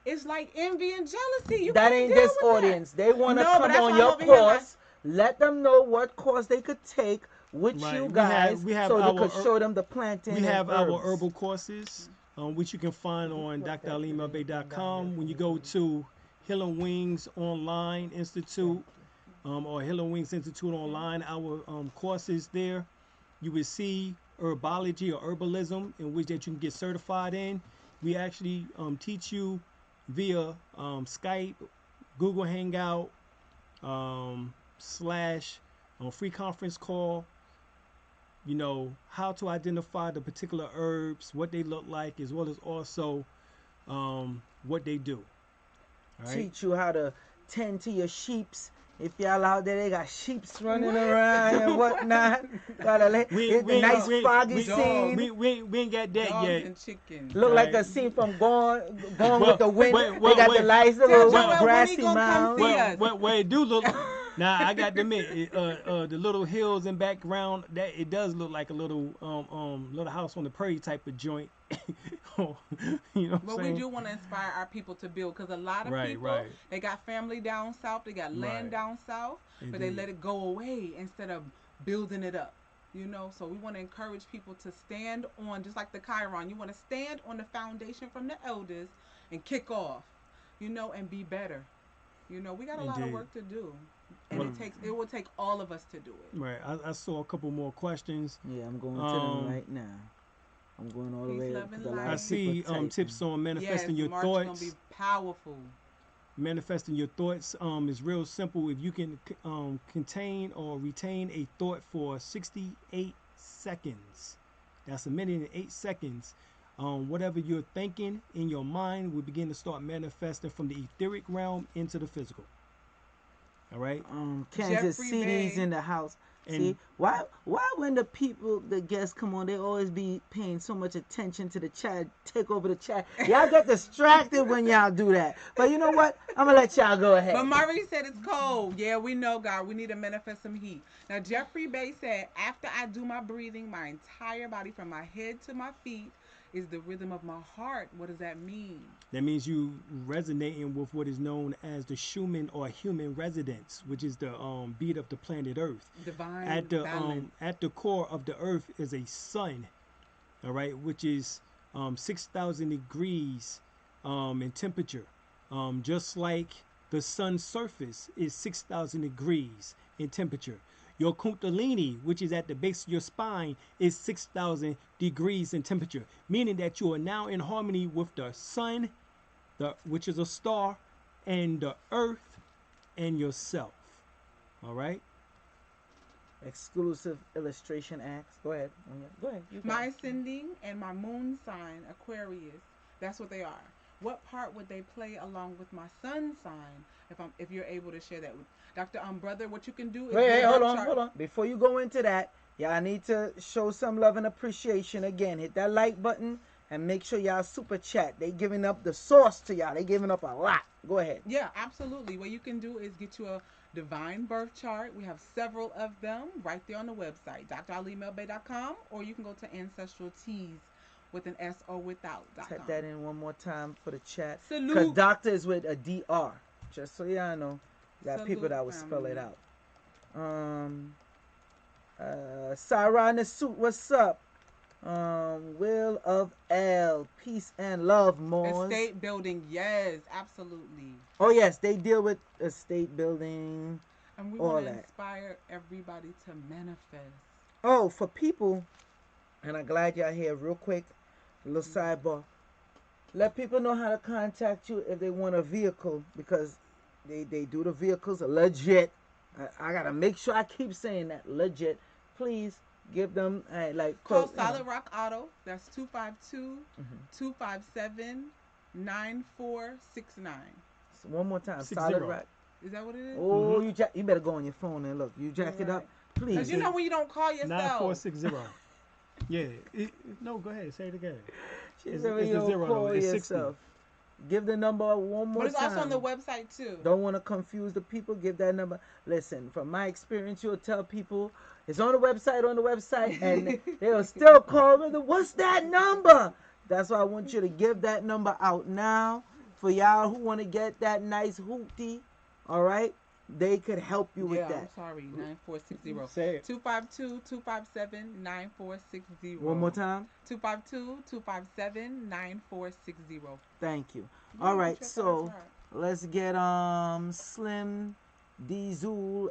C: it's like envy and jealousy. You
A: That
C: can't
A: ain't
C: deal
A: this
C: with that.
A: audience. They want to
C: No, but
A: come
C: that's
A: on
C: why I'm
A: your
C: over here like,
A: course. Let them know what course they could take with
B: right.
A: you
B: We have
A: guys
B: we have
A: so they
B: our
A: could show them the planting
B: we
A: and
B: have our
A: herbs.
B: herbal courses, which you can find on dralimabay.com. When you go to Healing Wings Online Institute, or Healing Wings Institute online, our courses there, you will see herbology or herbalism, in which that you can get certified in. We actually teach you via Skype, Google Hangout, slash free conference call, how to identify the particular herbs, what they look like, as well as also what they do. All right.
A: Teach you how to tend to your sheeps. If y'all out there, they got sheeps running
C: what?
A: around and whatnot. Gotta
B: We
A: it's a
B: we
A: nice
B: we
A: foggy
B: we
A: scene.
B: we ain't got that
C: Dogs
B: yet.
C: and chickens.
A: Look
B: All
A: like
B: right.
A: a scene from Gone with
B: Well,
A: the Wind.
B: wait,
A: They
B: wait,
A: got the
B: wait.
A: nice
C: Tell
A: little
B: Well,
C: Joel when he
A: grassy
C: gonna come
A: mounds.
C: see
B: well,
C: us.
B: well, it do look. Now I got to admit, the little hills in background, that it does look like a little house on the prairie type of joint. You know what I'm
C: But we
B: saying?
C: do want to inspire our people to build because a lot of
B: Right,
C: people
B: right,
C: they got family down south, they got land
B: right.
C: down south, but they
B: Indeed.
C: let it go away instead of building it up. So we want to encourage people to stand on, just like the Chiron. You want to stand on the foundation from the elders and kick off, and be better. We got a lot of
B: Indeed.
C: work to do, and
B: Well,
C: it will take all of us to do it.
B: right. I saw a couple more questions.
A: Yeah, I'm going to them
B: Um,
A: right now. I'm going all the
C: Peace,
A: way
C: love,
A: because
C: and
A: a lot
B: I
A: of
C: light.
A: people
B: see
A: typing.
B: tips on
C: Yes,
B: manifesting your
C: March gonna be
B: thoughts.
C: powerful.
B: Manifesting your thoughts is real simple. If you can contain or retain a thought for 68 seconds, that's a minute and 8 seconds. Whatever you're thinking in your mind will begin to start manifesting from the etheric realm into the physical. All right,
A: Kansas
C: Jeffrey
A: City's
C: Bay.
A: in the house.
B: and
A: See, why when the people, the guests come on, they always be paying so much attention to the chat, take over the chat. Y'all get distracted when y'all do that. But you know what? I'm gonna let y'all go
C: But
A: ahead.
C: Marie said it's cold. Yeah, we know, God. We need to manifest some heat. Now, Jeffrey Bay said, after I do my breathing, my entire body from my head to my feet is the rhythm of my heart. What does that mean?
B: that means you resonating with what is known as the Schumann or human resonance, which is the beat of the planet Earth.
C: Divine balance.
B: At the core of the Earth is a sun, all right, which is 6,000 degrees in temperature, just like the sun's surface is 6,000 degrees in temperature. Your kundalini, which is at the base of your spine, is 6,000 degrees in temperature, meaning that you are now in harmony with the sun, which is a star, and the earth, and yourself. All right.
A: Exclusive illustration acts. Go ahead. Go ahead. You got
C: My
A: it.
C: ascending and my moon sign, Aquarius, that's what they are. What part would they play along with my sun sign if you're able to share that with Dr. Brother? What you can do is get
A: Wait,
C: a
A: hold
C: birth
A: on,
C: chart.
A: hold on. Before you go into that, y'all need to show some love and appreciation again. Hit that like button and make sure y'all super chat. They giving up the sauce to y'all. They giving up a lot. Go ahead.
C: Yeah, absolutely. What you can do is get you a divine birth chart. We have several of them right there on the website, dralimebay.com, or you can go to Ancestral Teas with an S or
A: Type
C: without.com.
A: that in one more time for the chat. Because
C: Salute.
A: doctor is with a DR. Just so y'all know. Got people
C: Salute,
A: that will spell it
C: family.
A: out. Sarah in the suit, what's up? Will of L, peace and love, Moors.
C: Estate building, yes, absolutely.
A: Oh yes, they deal with estate building,
C: And we want
A: all
C: to
A: that.
C: inspire everybody to manifest.
A: Oh, for people, and I'm glad y'all here. Real quick, a little
C: Yeah.
A: sidebar. Let people know how to contact you if they want a vehicle because they do the vehicles legit. I gotta make sure I keep saying that legit. Please give them like
C: Call
A: you know.
C: Solid Rock Auto. That's 252
A: Mhm.
C: 257 9469.
A: So one more time,
B: Six
A: solid
B: zero.
A: right.
C: Is that what it is?
A: Oh,
B: Mm-hmm.
A: you better go on your phone and look. You
C: You're
A: jack it up,
C: right. Because
A: please.
C: you know when you don't call
B: Nine four
C: yourself.
B: six zero. Yeah. No, go ahead. Say it again.
A: She
B: It's,
A: said when
B: it's
A: you
B: the
A: don't
B: zero though.
A: call
B: It's 60.
A: yourself. Give the number one
C: But
A: more
C: it's also on the
A: time.
C: website too.
A: Don't want to confuse the people. Give that number. Listen, from my experience, you'll tell people it's on the website, and they'll still call me. What's that number? That's why I want you to give that number out now for y'all who want to get that nice hoopty. All right, they could help you with
C: Yeah, I'm
A: that.
C: sorry. 9460.
B: Say it.
C: 252 257 9460.
A: One more time.
C: 252 257 9460.
A: Thank you.
C: Yeah,
A: All
C: you can
A: right,
C: check out his
A: so
C: rock.
A: let's get Slim Diesel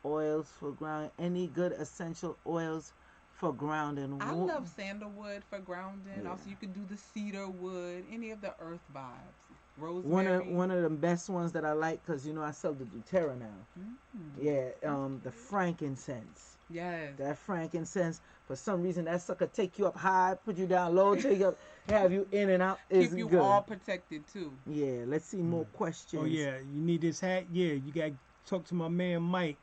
A: oils for ground. Any good essential oils for grounding?
C: I love sandalwood for grounding.
A: Yeah.
C: Also, you can do the cedar wood, any of the earth vibes.
A: One of
C: Rosemary.
A: one of the best ones that I like because I sell the DoTerra now.
C: Mm.
A: Yeah, the frankincense.
C: Yes.
A: That frankincense, for some reason, that sucker take you up high, put you down low, take you up, have you in and out. Is
C: Keep you
A: good.
C: all protected too.
A: Yeah, let's see more
B: Oh
A: questions.
B: yeah. You need this hat. Yeah. You got to talk to my man Mike.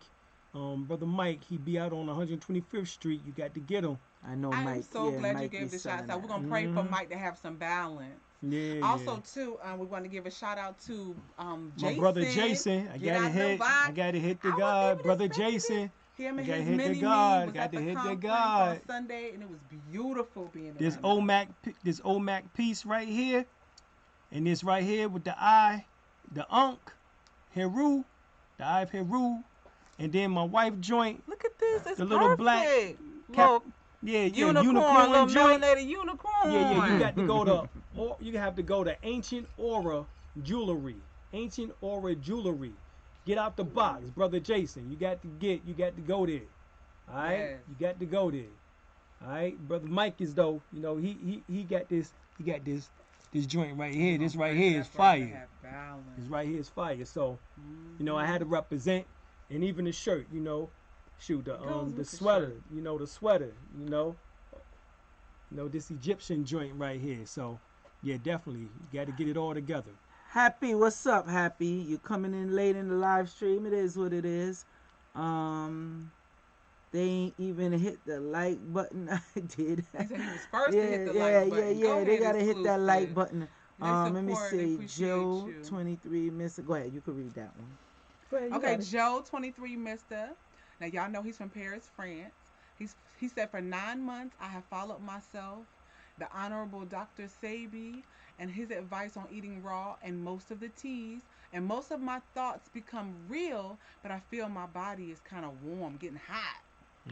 B: Brother Mike. He be out on 125th Street. You got to get him.
A: I know
C: I am
A: Mike.
C: so
A: Yeah,
C: glad you
A: Mike be
C: gave the shout
A: selling
C: out.
A: that.
C: We're gonna pray for
B: Mm-hmm.
C: Mike to have some balance.
B: Yeah. Yeah.
C: Also, too, we want to give a shout out to
B: My brother
C: Jason.
B: Jason. I
C: Get
B: got to
C: out the
B: hit. I
C: box.
B: got to hit the
C: I wasn't
B: God.
C: even
B: Brother
C: expecting this.
B: Jason.
C: Him
B: I
C: and
B: got to
C: his
B: hit the
C: mini me
B: God.
C: was
B: Got
C: at
B: to
C: the
B: hit the
C: conference on
B: God.
C: Sunday, and it was beautiful being
B: This
C: around y'all.
B: OMAC, this OMAC piece right here, and this right here with the eye, the Unk, Heru, the eye of Heru, and then my wife joint,
C: Look at this. It's
B: the little black
C: perfect.
B: cap,
C: Little
B: yeah,
C: unicorn,
B: unicorn
C: little
B: joint.
C: melanated
B: Yeah, yeah, you
C: unicorn.
B: got to go to, or you have to go to Ancient Aura Jewelry, Ancient Aura Jewelry. Get out the box, brother Jason. You got to go there. All right,
C: Yes.
B: you got to go there. All right, brother Mike is though. He got this. He got this joint right
C: We're
B: here.
C: gonna
B: This right
C: pray for
B: here is
C: that brother to
B: fire.
C: have balance.
B: This right here is fire. So, I
C: Mhm.
B: had to represent, and even the shirt. Shoot
C: It goes
B: the
C: with the
B: sweater.
C: shirt.
B: The sweater. This Egyptian joint right here. So, yeah, definitely, you got to get it all together.
A: Happy, what's up, Happy? You coming in late in the live stream? It is what it is. They ain't even hit the like button. I did.
C: He said he was first to hit
A: Yeah,
C: the
A: yeah,
C: like
A: yeah,
C: button. Go
A: yeah. They
C: ahead,
A: gotta hit that like
C: exclusive.
A: button.
C: They
A: Let me
C: support. They
A: see.
C: appreciate
A: Joe
C: you.
A: 23, Mister. Go ahead. You can read that one. Go ahead. You
C: Okay,
A: got it.
C: Joe 23 Mister. Now y'all know he's from Paris, France. He said for 9 months I have followed myself, the Honorable Dr. Sabi, and his advice on eating raw and most of the teas, and most of my thoughts become real, but I feel my body is kind of warm, getting hot.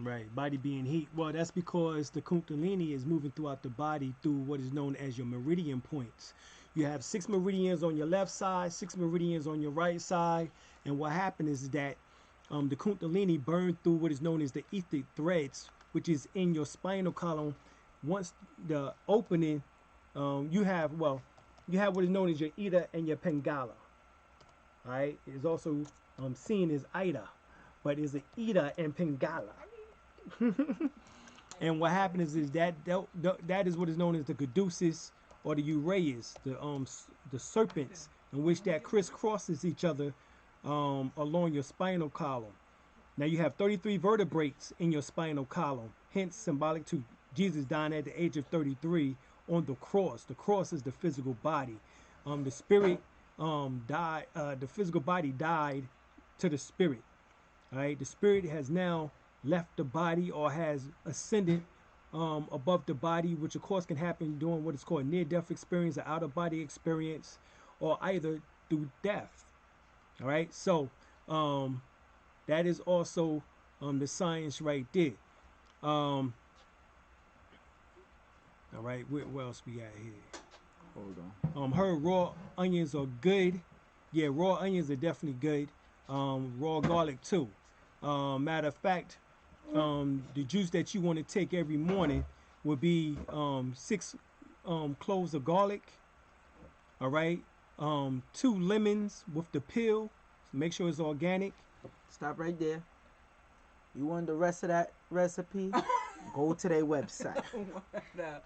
B: Right, body being heat. Well, that's because the Kundalini is moving throughout the body through what is known as your meridian points. You have 6 meridians on your left side, 6 meridians on your right side, and what happens is that the Kundalini burned through what is known as the etheric threads, which is in your spinal column. Once the opening, you have what is known as your Ida and your Pingala. All right, it's also seen as Ida, but it's an Ida and Pingala. And what happens is that is what is known as the caduceus or the uraeus, the serpents, in which that crisscrosses each other along your spinal column. Now you have 33 vertebrates in your spinal column, hence symbolic to Jesus dying at the age of 33 on the cross. The cross is the physical body. The spirit died. The physical body died to the spirit. All right, the spirit has now left the body or has ascended above the body, which of course can happen during what is called near-death experience, or out-of-body experience, or either through death. All right, so that is also the science right there. Um, All right, what else we got here?
A: Hold on.
B: Her raw onions are good. Yeah, raw onions are definitely good. Raw garlic too. Matter of fact, the juice that you want to take every morning would be 6 cloves of garlic. All right, 2 lemons with the peel. Make sure it's organic.
A: Stop right there. You want the rest of that recipe? Go to their website.
C: Word up.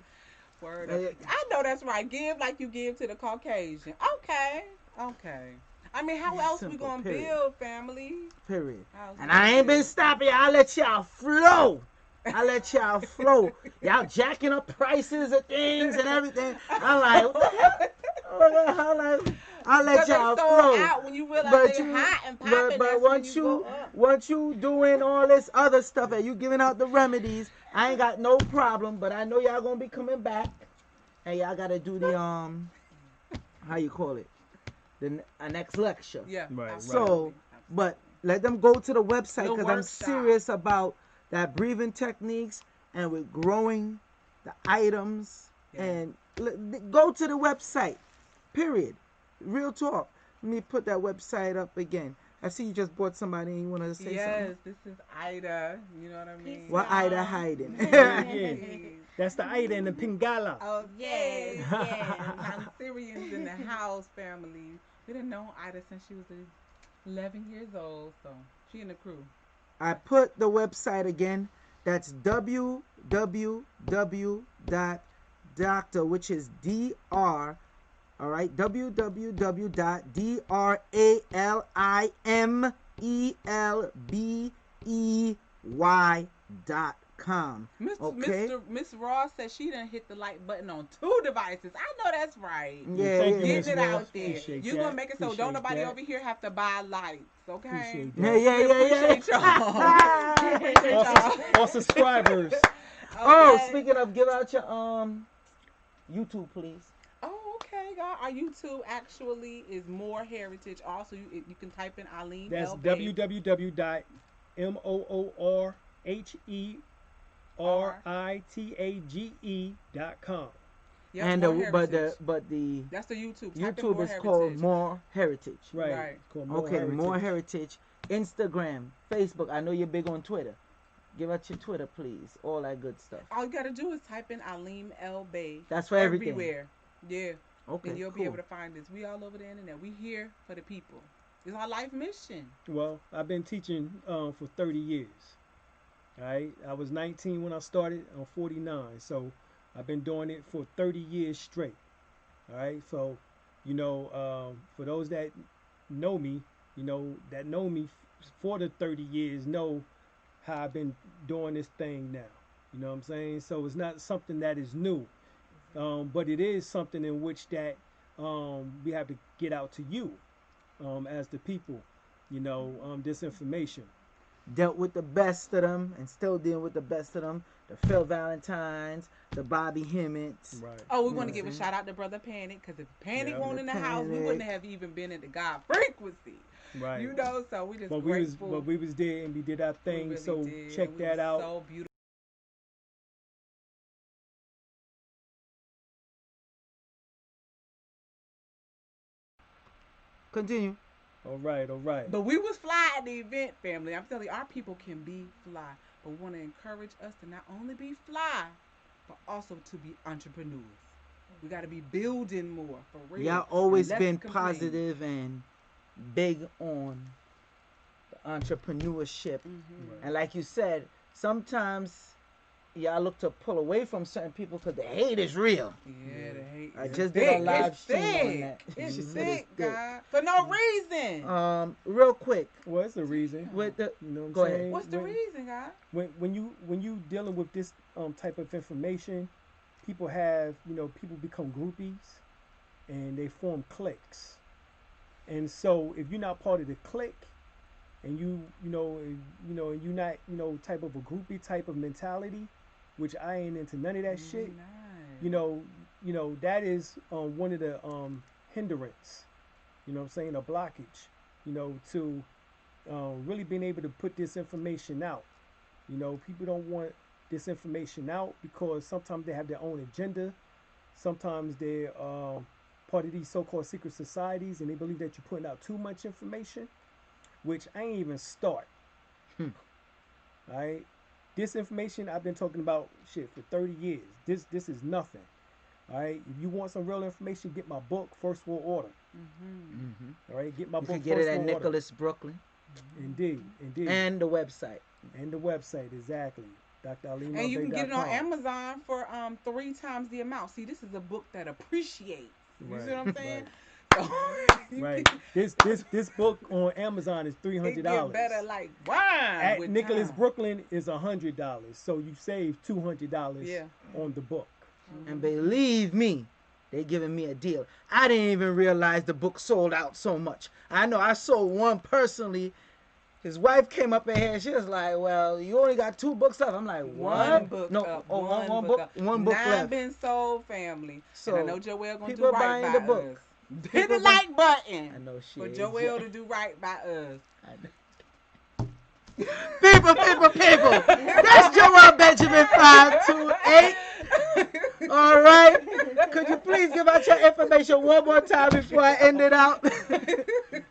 C: Word up.
A: Eh,
C: I know that's right. Give like you give to the Caucasian. Okay. Okay. I mean, how else we
A: Simple,
C: gonna
A: period.
C: build, family?
A: Period.
C: How else we
A: And I
C: gonna
A: ain't been
C: build?
A: stopping y'all. I let y'all flow. I let y'all flow. Y'all jacking up prices of things and everything. I'm like, what the hell? What the hell? I let
C: Because they
A: y'all
C: sold
A: flow.
C: out when you realize
A: But
C: they
A: you,
C: hot and
A: but
C: popping.
A: but
C: That's when you
A: once
C: go
A: you
C: up.
A: once you doing all this other stuff and you giving out the remedies, I ain't got no problem. But I know y'all gonna be coming back, and y'all gotta do the how you call it, the next lecture.
C: Yeah,
B: Right, right.
A: So,
C: absolutely.
A: but
C: Absolutely.
A: let them go to the website
C: Little
A: because I'm
C: workshop.
A: serious about that breathing techniques and with growing the items.
C: Yeah.
A: And go to the website. Period. Real talk. Let me put that website up again. I see you just bought somebody and you want to say something.
C: Yes, this is Ida. You know what I
D: Peace,
C: mean?
A: What Ida
D: y'all.
A: hiding?
B: Yeah, yeah.
C: Yes.
B: That's the Ida and the Pingala.
D: Yes,
C: Okay.
D: yes.
C: Syrians in the house, family. We didn't know Ida since she was 11 years old, so she in the crew.
A: I put the website again. That's www.doctor, which is DR. All right, www.dralimelbey.com. Okay.
C: Miss Ross said she done hit the like button on 2 devices. I know that's right.
B: Well,
A: Yeah,
B: thank
A: yeah,
B: you,
A: man.
B: Miss
C: Getting it
B: Ross.
C: out there.
B: Appreciate
C: You're gonna
B: that.
C: make it so don't
B: Appreciate
C: nobody
B: that.
C: over here have to buy lights, okay?
B: Appreciate
A: Yeah,
B: that.
A: yeah,
C: We
A: yeah, yeah.
C: appreciate y'all. We appreciate
B: All,
C: y'all.
B: all subscribers.
A: Oh,
C: Okay.
A: speaking of, give out your YouTube, please.
C: Oh, okay, God. Our YouTube actually is More Heritage. Also, you can type in Alim
B: That's
C: El Bey R.
B: www.moorheritage.com.
C: Yep,
A: And
C: More
A: but
C: Heritage.
A: the
C: That's the YouTube. Type in
A: YouTube
C: More
A: is called
C: Heritage.
A: More Heritage.
B: Right.
C: Right.
B: It's called More
A: Okay, the More
B: Heritage.
A: Heritage, Instagram, Facebook. I know you're big on Twitter. Give out your Twitter, please. All that good stuff.
C: All you gotta do is type in Alim El Bey
A: That's for everything.
C: everywhere. Yeah.
A: Okay,
C: And you'll be
A: cool.
C: able to find us. We all over the internet. We here for the people. It's our life mission.
B: Well, I've been teaching for 30 years. All right. I was 19 when I started. I'm 49. So I've been doing it for 30 years straight. All right. So, for those that know me, that know me for the 30 years, know how I've been doing this thing now. You know what I'm saying? So it's not something that is new, but it is something in which that we have to get out to you as the people, this information.
A: Dealt with the best of them and still dealing with the best of them. The Phil Valentines, the Bobby Hemmets.
B: Right.
C: Oh, we
A: You know
C: want to
A: what
C: give
A: I'm
C: a
A: saying?
C: shout out to Brother Panic because if Panic
B: Yeah.
C: weren't in the house, we
A: Panic.
C: wouldn't have even been in the God frequency.
B: Right.
C: So we just
B: But
C: grateful.
B: we was there and we did our
C: We
B: thing.
C: really
B: So
C: did.
B: check
C: And we
B: that
C: was
B: out.
C: so beautiful.
A: Continue.
B: All right. All right.
C: But we was fly at the event, family. I'm telling you, our people can be fly. But we want to encourage us to not only be fly, but also to be entrepreneurs. We got to be building more, for real.
A: Y'all
C: And
A: always
C: less
A: been
C: complain.
A: positive and big on the entrepreneurship.
C: Mhm.
A: And like you said, sometimes y'all look to pull away from certain people because the hate is real.
C: Yeah, the hate.
A: I
C: is
A: just did a
C: thick.
A: live
C: It's
A: stream on
C: thick.
A: that.
C: It's
A: She said
C: thick,
A: it's thick.
C: God. For no reason.
A: Real quick
B: Well, it's the reason.
A: with the
B: You know what I'm
A: go ahead.
B: saying?
C: What's the reason, God?
B: When you dealing with this type of information, people become groupies and they form cliques. And so if you're not part of the clique and and you're not type of a groupie type of mentality, which I ain't into none of that shit.
C: Nice.
B: That is one of the hindrance. You know what I'm saying? A blockage. To really being able to put this information out. People don't want this information out because sometimes they have their own agenda. Sometimes they're part of these so-called secret societies, and they believe that you're putting out too much information, which I ain't even start.
A: Hmm.
B: All right, this information I've been talking about shit for 30 years. This is nothing. All right, if you want some real information, get my book First World Order.
A: Mm-hmm.
B: All right, get my
A: You
B: book
A: can get it
B: First
A: at
B: World Order.
A: Nicholas Brooklyn
B: Indeed, indeed,
A: and the website.
B: and the website exactly.
C: And you can get it on
B: DrAlimBey.com.
C: Amazon for 3 times the amount. See, this is a book that appreciates. You see
B: Right,
C: what I'm saying?
B: right,
C: So you
B: right.
C: can,
B: This book on Amazon is
C: it get
B: $300.
C: better like wine
B: At
C: with
B: Nicholas
C: time.
B: Brooklyn is $100. So you save $200
C: Yeah.
B: on the book.
A: And believe me, they giving me a deal. I didn't even realize the book sold out so much. I know I sold one personally. His wife came up in here. She was like, "Well, you only got 2 books left." I'm like,
C: One
A: "What?
C: book
A: No,
C: up,
A: oh,
C: one
A: book,
C: up.
A: one book
C: 9
A: left."
C: been sold, family.
A: So
C: And I know Joelle gonna
A: people
C: do right
A: buying
C: by
A: the book.
C: us. Hit
A: People
C: the
A: buy-
C: like button
A: I know she
C: for
A: is.
C: Joelle to do right by us.
A: People. That's Joel Benjamin 528. All right. Could you please give out your information one more time before I end it out?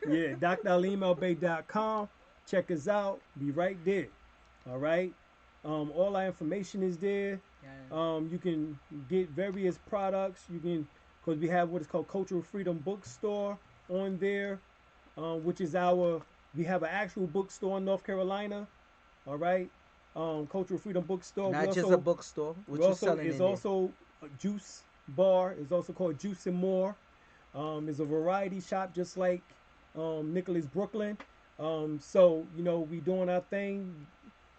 B: Yeah, DrAlimBey.com. Check us out. Be right there. All right. All our information is there. You can get various products. You can, because we have what is called Cultural Freedom Bookstore on there, which is we have an actual bookstore in North Carolina. All right. Cultural Freedom Bookstore.
A: Not just a bookstore. What you selling
B: It's
A: in there?
B: also a juice bar. It's also called Juice and More. It's a variety shop just like Nicholas Brooklyn. So, we doing our thing,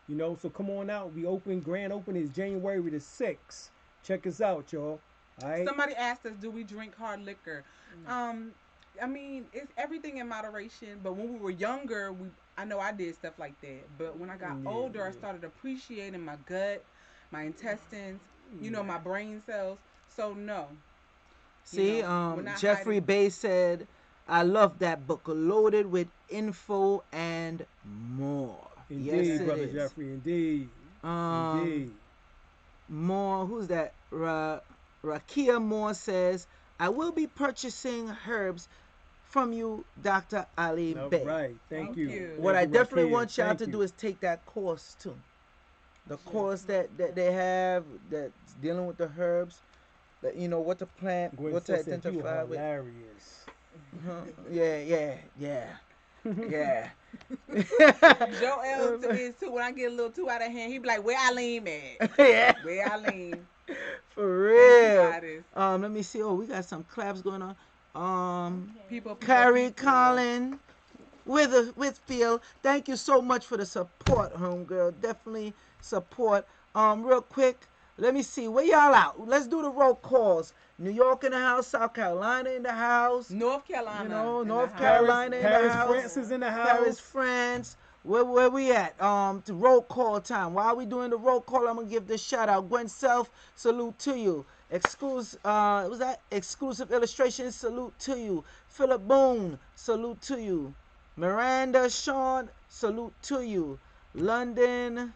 B: so come on out. We grand open is January the 6th. Check us out, y'all. All right.
C: Somebody asked us, do we drink hard liquor? I mean, it's everything in moderation. But when we were younger, I know I did stuff like that. But when I got older, I started appreciating my gut, my intestines, my brain cells. So no.
A: See,
C: we're not
A: Jeffrey
C: hiding.
A: Bay said, "I love that book, loaded with info and more."
B: Indeed,
A: Yes, it
B: Brother
A: is.
B: Jeffrey. Indeed.
A: Indeed. More. Who's that? Rakia Moore says, "I will be purchasing herbs from you, Dr. Ali
B: All
A: Bey."
B: right. Thank
C: Thank
B: you.
C: you.
A: What I
B: Thank you,
A: definitely
B: Rakia.
A: want y'all
B: Thank
A: to
B: you.
A: do is take that course too. The course that they have that's dealing with the herbs, that what to plant,
B: Gwen
A: what to
B: said you
A: identify
B: are
A: with.
B: hilarious.
A: Yeah.
C: Joel is too. When I get a little too out of hand, he be like, "Where Alim at?
A: Yeah.
C: Where Alim?"
A: For
C: Thank you,
A: real.
C: goddess.
A: Let me see. Oh, we got some claps going on.
C: People.
A: Carrie Collin Whitfield, thank you so much for the support, homegirl. Definitely support. Real quick, let me see. Where y'all out? Let's do the roll calls. New York in the house, South Carolina in the house.
C: North Carolina. in the
A: North
C: house.
A: Carolina in the
B: Paris,
A: house.
B: France is in the house.
A: Paris, France. Where we at? The roll call time. While we doing the roll call, I'm gonna give this shout out. Gwen Self, salute to you. Exclusive, was that exclusive illustrations? Salute to you. Philip Boone, salute to you. Miranda Sean, salute to you. London,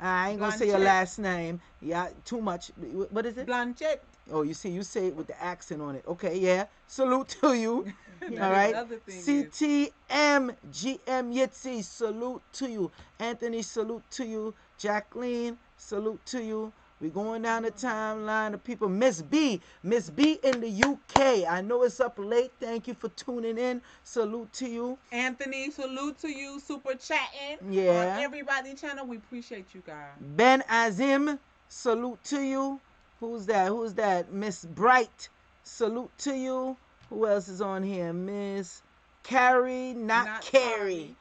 A: I ain't gonna say your
C: Blanchett.
A: last name. Yeah, too much. What is it?
C: Blanchett.
A: Oh, you say it with the accent on it. Okay, yeah. Salute to you.
C: That
A: All
C: is
A: right.
C: the other thing
A: CTM GM Yitzi, salute to you. Anthony, salute to you. Jacqueline, salute to you. We going down the timeline of people. Miss B in the UK. I know it's up late. Thank you for tuning in. Salute to you.
C: Anthony, salute to you. Super chatting
A: Yeah.
C: on everybody's channel. We appreciate you guys.
A: Ben Azim, salute to you. Who's that? Miss Bright, salute to you. Who else is on here? Miss Carrie, not Carrie.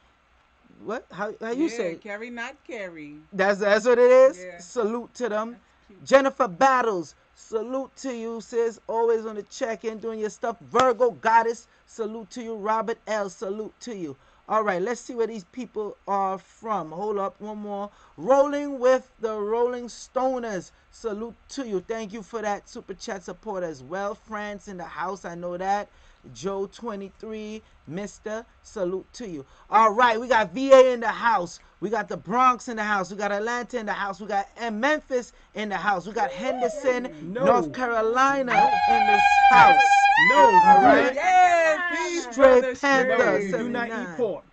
A: What? How you say it?
C: Carrie, not Carrie.
A: That's what it is?
C: Yeah.
A: Salute to them.
C: That's cute.
A: Jennifer Battles, salute to you, sis. Always on the check-in, doing your stuff. Virgo Goddess, salute to you. Robert L, salute to you. All right, let's see where these people are from. Hold up, one more. Rolling with the Rolling Stoners, salute to you. Thank you for that super chat support as well. France in the house, I know that. Joe 23, Mister. Salute to you. All right, we got VA in the house. We got the Bronx in the house. We got Atlanta in the house. We got Memphis in the house. We got Henderson, North
B: No,
A: Carolina
B: no,
A: in this house.
B: no.
A: All
B: Do
A: right.
B: not,
C: Yes, peace,
A: Straight
C: brother.
A: Panther
B: no.
C: Straight.
B: We do not eat
A: 79.
B: pork.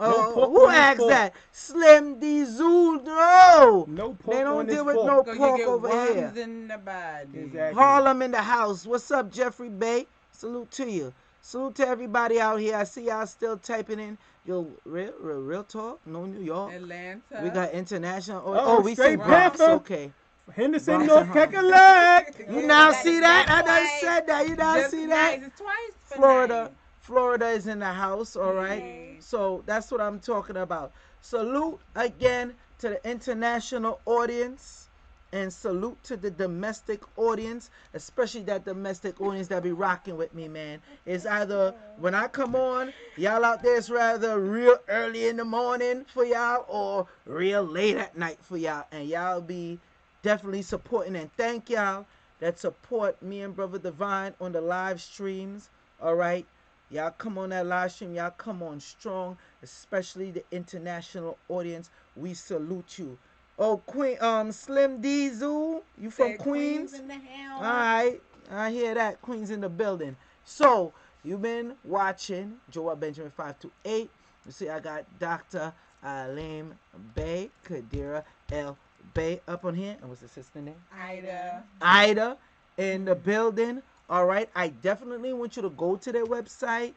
B: No pork
A: Who
B: on this
A: asked
B: fork.
A: that? Slim D Zoo. No.
B: No
A: They
B: pork on
A: don't
B: this
A: deal with
B: fork.
A: no
C: So you
A: pork
C: get
A: over here.
C: worms in the body.
B: Exactly.
A: Harlem in the house. What's up, Jeffrey Bay? Salute to you. Salute to everybody out here. I see y'all still typing in. Yo, real talk. No New York.
C: Atlanta.
A: We got international.
B: Oh,
A: We
B: straight
A: from Bronx.
B: Panther.
A: Okay.
B: Henderson,
A: Bronx and
B: North
A: Harlem.
B: Cackalack.
A: You
C: Yeah,
A: now
C: that-
A: see that? I
C: that's
A: done
C: twice.
A: said that. You now
C: Just
A: see
C: nice.
A: that?
C: It's twice for
A: Florida.
C: nice.
A: Florida is in the house, all right?
C: Yeah.
A: So that's what I'm talking about. Salute again to the international audience and salute to the domestic audience, especially that domestic audience that be rocking with me, man. It's either when I come on, y'all out there, it's rather real early in the morning for y'all or real late at night for y'all. And y'all be definitely supporting and thank y'all that support me and Brother Divine on the live streams, all right? Y'all come on that live stream. Y'all come on strong, especially the international audience. We salute you. Oh, Queen, Slim D Zoo, you from
C: Said
A: Queens?
C: in the house.
A: All right, I hear that. Queens in the building. So you've been watching Joel Benjamin 528. You see, I got Dr. Alim Bey, Kadira L. Bey up on here. And what's the sister name?
C: Ida.
A: Ida in the building. All right, I definitely want you to go to their website,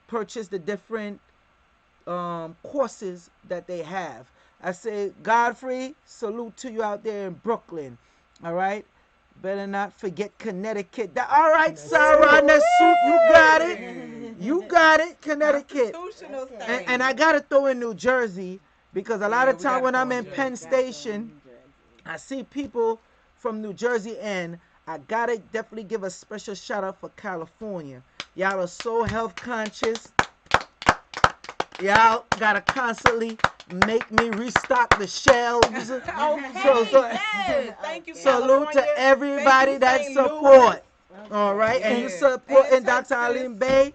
A: purchase the different courses that they have. I say, Godfrey, salute to you out there in Brooklyn. All right, better not forget Connecticut. All right, Sarah Nesut, you got it. You got it, Connecticut.
C: Constitutional state.
A: And I gotta throw in New Jersey because a lot
C: Yeah,
A: of
C: we
A: time
C: gotta
A: when
C: throw
A: I'm
C: in
A: in
C: Jersey.
A: Penn Station, I see people from New Jersey, and I gotta definitely give a special shout out for California. Y'all are so health conscious. Y'all gotta constantly make me restock the shelves.
C: Okay.
A: So,
C: Yes. Thank you,
A: salute
C: California.
A: to everybody
C: Thank you,
A: that
C: St.
A: support.
C: Louis.
A: All right, and you
C: Yeah.
A: supporting
C: And
A: Dr.
C: Texas.
A: Alim Bey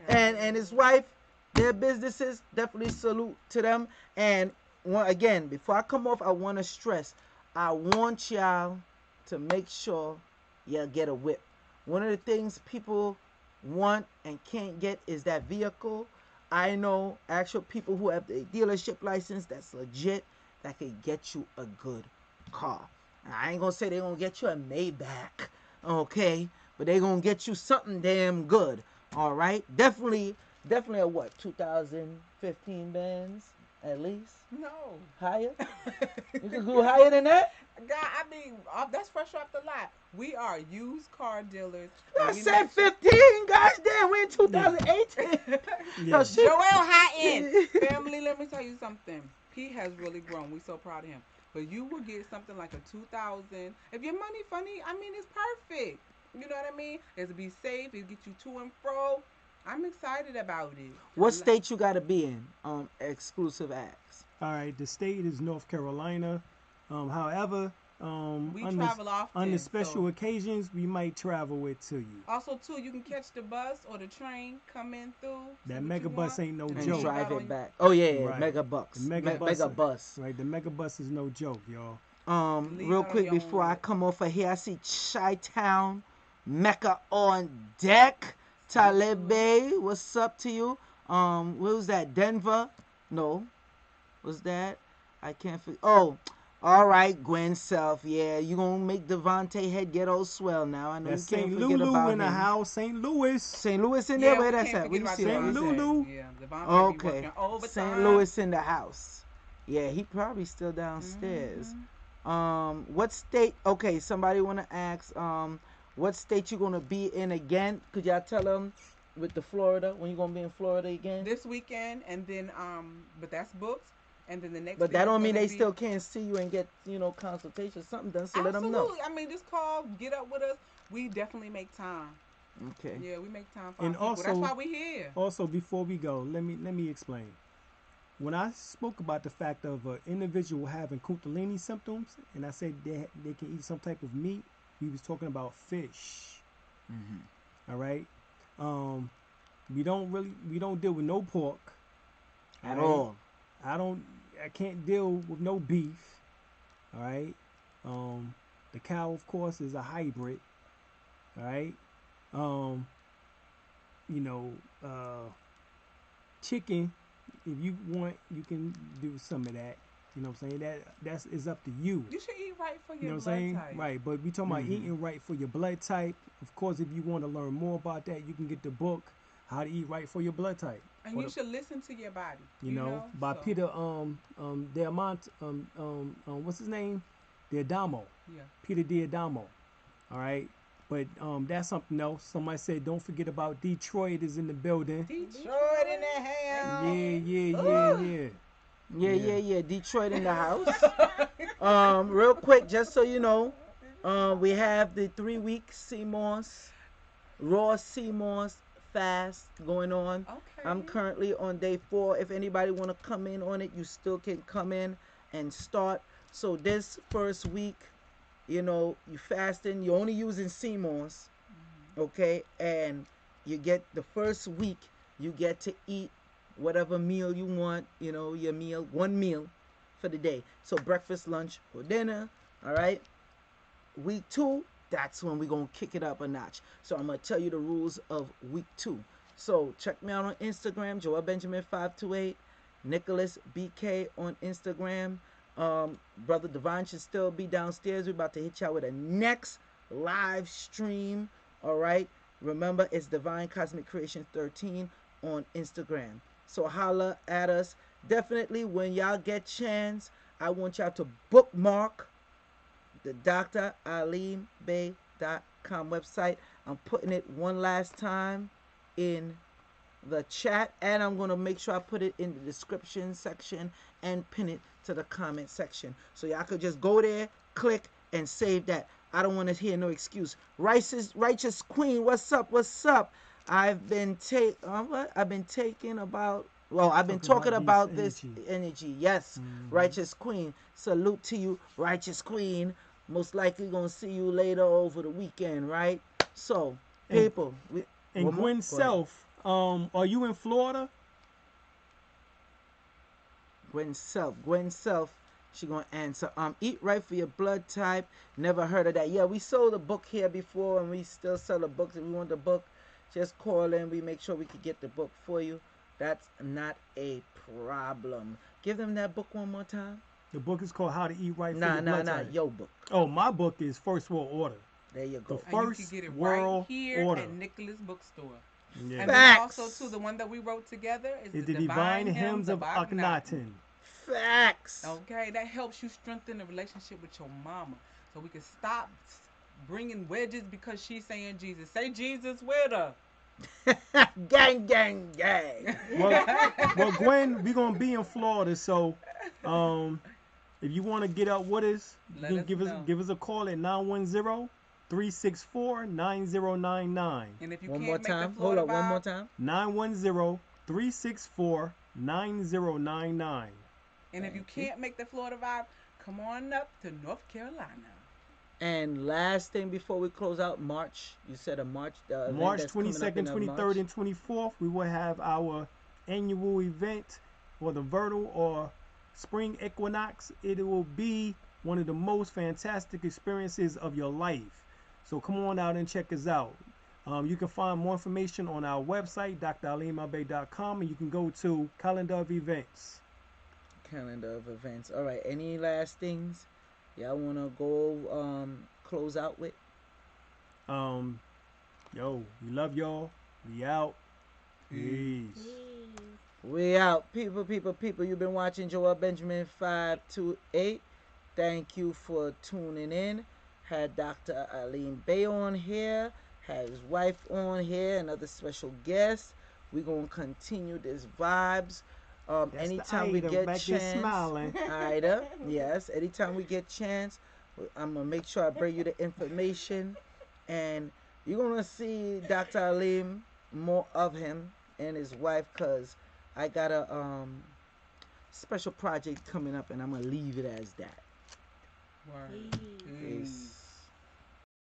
A: and his wife, their businesses. Definitely salute to them. And again, before I come off, I want to stress, I want y'all to make sure y'all get a whip. One of the things people want and can't get is that vehicle. I know actual people who have the dealership license that's legit that can get you a good car. Now, I ain't gonna say they're gonna get you a Maybach, okay? But they're gonna get you something damn good. All right? Definitely a what? 2015 Benz at least?
C: No.
A: Higher? You could go higher than that?
C: God, I mean, that's fresh off the lot. We are used car dealers.
A: I
C: and we
A: said
C: make sure-
A: 15, gosh damn, we're in 2018.
B: Yeah.
A: No, shit.
C: Joel high end. Family, let me tell you something. He has really grown. We so proud of him. But you will get something like a 2000. If your money funny, I mean, it's perfect. You know what I mean? It'll be safe. It'll get you to and fro. I'm excited about it.
A: What state you gotta be in? Exclusive acts.
B: All right, the state is North Carolina. However,
C: We
B: on
C: travel often.
B: on the special
C: so-
B: occasions, we might travel it to you.
C: Also, too, you can catch the bus or the train coming through.
B: That
C: see what
B: mega
C: you
B: bus
C: want,
B: ain't no
C: and
A: And
B: joke.
A: drive
C: on
A: it
C: you.
A: back. Oh yeah,
B: Right.
A: mega bucks.
B: The mega bus.
A: Mega bus.
B: Right, the mega bus is no joke, y'all.
C: Leave
A: Real
C: out on
A: quick
C: your own
A: before I
C: risk.
A: come off of here, I see Chi-Town, Mecca on deck. Talib Bey, what's up to you? What was that? Denver? No. Was that? I can't forget. Oh, all right, Gwen Self. Yeah, you gonna make Devontae head get all swell now. I know
B: That's
A: you can't
B: St.
A: forget
B: Lulu
A: about
B: in the
A: him.
B: house, St. Louis.
A: St. Louis in
C: Yeah,
A: there? Where
C: we
A: that's
C: can't
A: at? Where you
C: forget
A: see
C: about
A: that?
B: St.
C: Devontae.
B: Lulu.
C: Yeah, Devontae be
A: Okay.
C: working overtime.
A: St. Louis in the house. Yeah, he probably still downstairs. What state? Okay, somebody want to ask. What state you gonna be in again? Could y'all tell them with the Florida when you gonna be in Florida again?
C: This weekend, and then but that's booked, and then the next.
A: But
C: thing
A: that
C: is
A: don't mean
C: gonna
A: they
C: be-
A: still can't see you and get consultation something done. So let them know.
C: Absolutely. I mean, just call, get up with us. We definitely make time.
A: Okay.
C: Yeah, we make time for
B: And
C: our people.
B: also-
C: That's why we here.
B: Also, before we go, let me explain. When I spoke about the fact of an individual having Kundalini symptoms, and I said they can eat some type of meat, we was talking about fish.
A: Mm-hmm.
B: All right. Um, we don't deal with no pork. All
A: At
B: right.
A: all.
B: I don't I can't deal with no beef. All right. Um, the cow, of course, is a hybrid. All right. Um, you know, chicken. If you want, you can do some of that. You know what I'm saying? That's is up to you.
C: You should eat right for
B: You
C: your
B: know what I'm
C: blood
B: saying?
C: type.
B: Right. But we talking about
A: Mm-hmm.
B: eating right for your blood type. Of course, if you want to learn more about that, you can get the book How to Eat Right for Your Blood Type.
C: And
B: Or
C: you
B: the,
C: should listen to your body,
B: you know, by
C: So,
B: Peter Diamant what's his name? Diadamo.
C: yeah.
B: Peter Diadamo. All right. But that's something else. Somebody said don't forget about Detroit is in the building.
A: Detroit in the
B: Yeah,
A: house.
B: yeah, yeah,
C: Ooh.
B: yeah.
A: Yeah,
B: Yeah.
A: yeah, yeah. Detroit in the house. Real quick, just so you know, we have the 3 week CMOS raw CMOS fast going on. I'm
C: Okay.
A: currently on day 4. If anybody want to come in on it, you still can come in and start. So this first week, you fasting. You're only using CMOS,
C: Mhm.
A: okay? And you get the first week, you get to eat whatever meal you want. Your meal, one meal for the day. So breakfast, lunch, or dinner. All right. Week 2, that's when we're going to kick it up a notch. So I'm going to tell you the rules of week 2. So check me out on Instagram, Joel Benjamin 528, Nicholas BK on Instagram. Brother Divine should still be downstairs. We're about to hit y'all with a next live stream. All right. Remember, it's Divine Cosmic Creation 13 on Instagram. So holla at us. Definitely, when y'all get chance, I want y'all to bookmark the dralimbeybay.com website. I'm putting it one last time in the chat, and I'm going to make sure I put it in the description section and pin it to the comment section. So y'all could just go there, click, and save that. I don't want to hear no excuse. Righteous Queen, what's up? What's up? I've been taking about I've been
B: Talking
A: talking
B: about this
A: about this
B: energy.
A: energy. Yes,
B: Hmm.
A: Righteous Queen. Salute to you, Righteous Queen. Most likely gonna see you later over the weekend, right? So,
B: And
A: people,
B: and
A: one more.
B: Gwen
A: Go ahead.
B: Self, are you in Florida?
A: Gwen Self. She gonna answer. Eat right for your blood type. Never heard of that. Yeah, we sold a book here before, and we still sell the books. If you want the book, just call in. We make sure we can get the book for you. That's not a problem. Give them that book one more time.
B: The book is called How to Eat Right for
A: Nah,
B: Your
A: nah,
B: Blood
A: nah.
B: Type.
A: Yo book.
B: Oh, my book is First World Order.
A: There you
B: The
A: go.
C: And you can
B: First
C: get it right
B: World
C: here
B: Order.
C: at Nicholas Bookstore.
B: Yeah.
C: And then also too,
A: Facts.
C: the one that we wrote together is
B: It's
C: the
B: the Divine
C: Divine
B: Hymns
C: Hymns
B: of
C: of Akhenaten.
B: Akhenaten.
A: Facts.
C: Okay, that helps you strengthen the relationship with your mama, so we can stop bringing wedges because she's saying Jesus. Say Jesus with her.
A: Gang, gang, gang.
B: Well, well, Gwen, we're gonna be in Florida, so um, if you want to get up with us, you
C: Let
B: can
C: us know.
B: give us a call at 910-364-9099.
C: And if you
A: One more
C: can't make the
A: time. Hold
C: Florida
A: up. One more
C: vibe,
A: time.
B: 910-364-9099.
C: and if you
A: Thank you.
C: can't make the Florida vibe, come on up to North Carolina.
A: And last thing before we close out, March. You said a March, the event
B: March
A: that's coming up
B: 22nd,
A: in
B: 23rd,
A: March.
B: and 24th, we will have our annual event for the vernal or spring equinox. It will be one of the most fantastic experiences of your life. So come on out and check us out. You can find more information on our website, dralimbeybay.com, and you can go to calendar of events.
A: Calendar of events. All right. Any last things y'all wanna go close out with?
B: Um, yo, we love y'all. We out.
C: Peace.
B: Peace.
A: We out. People, people, people. You've been watching Joel Benjamin 528. Thank you for tuning in. Had Dr. Alim Bey on here. Had his wife on here. Another special guest. We're gonna continue this vibes.
B: That's the
A: Anytime we
B: item
A: get
B: back there
A: chance,
B: smiling.
A: Ida, yes. Anytime we get chance, I'm gonna make sure I bring you the information, and you're gonna see Dr. Alim, more of him and his wife, cause I got a special project coming up, and I'm gonna leave it as that.
C: Word.
A: Peace.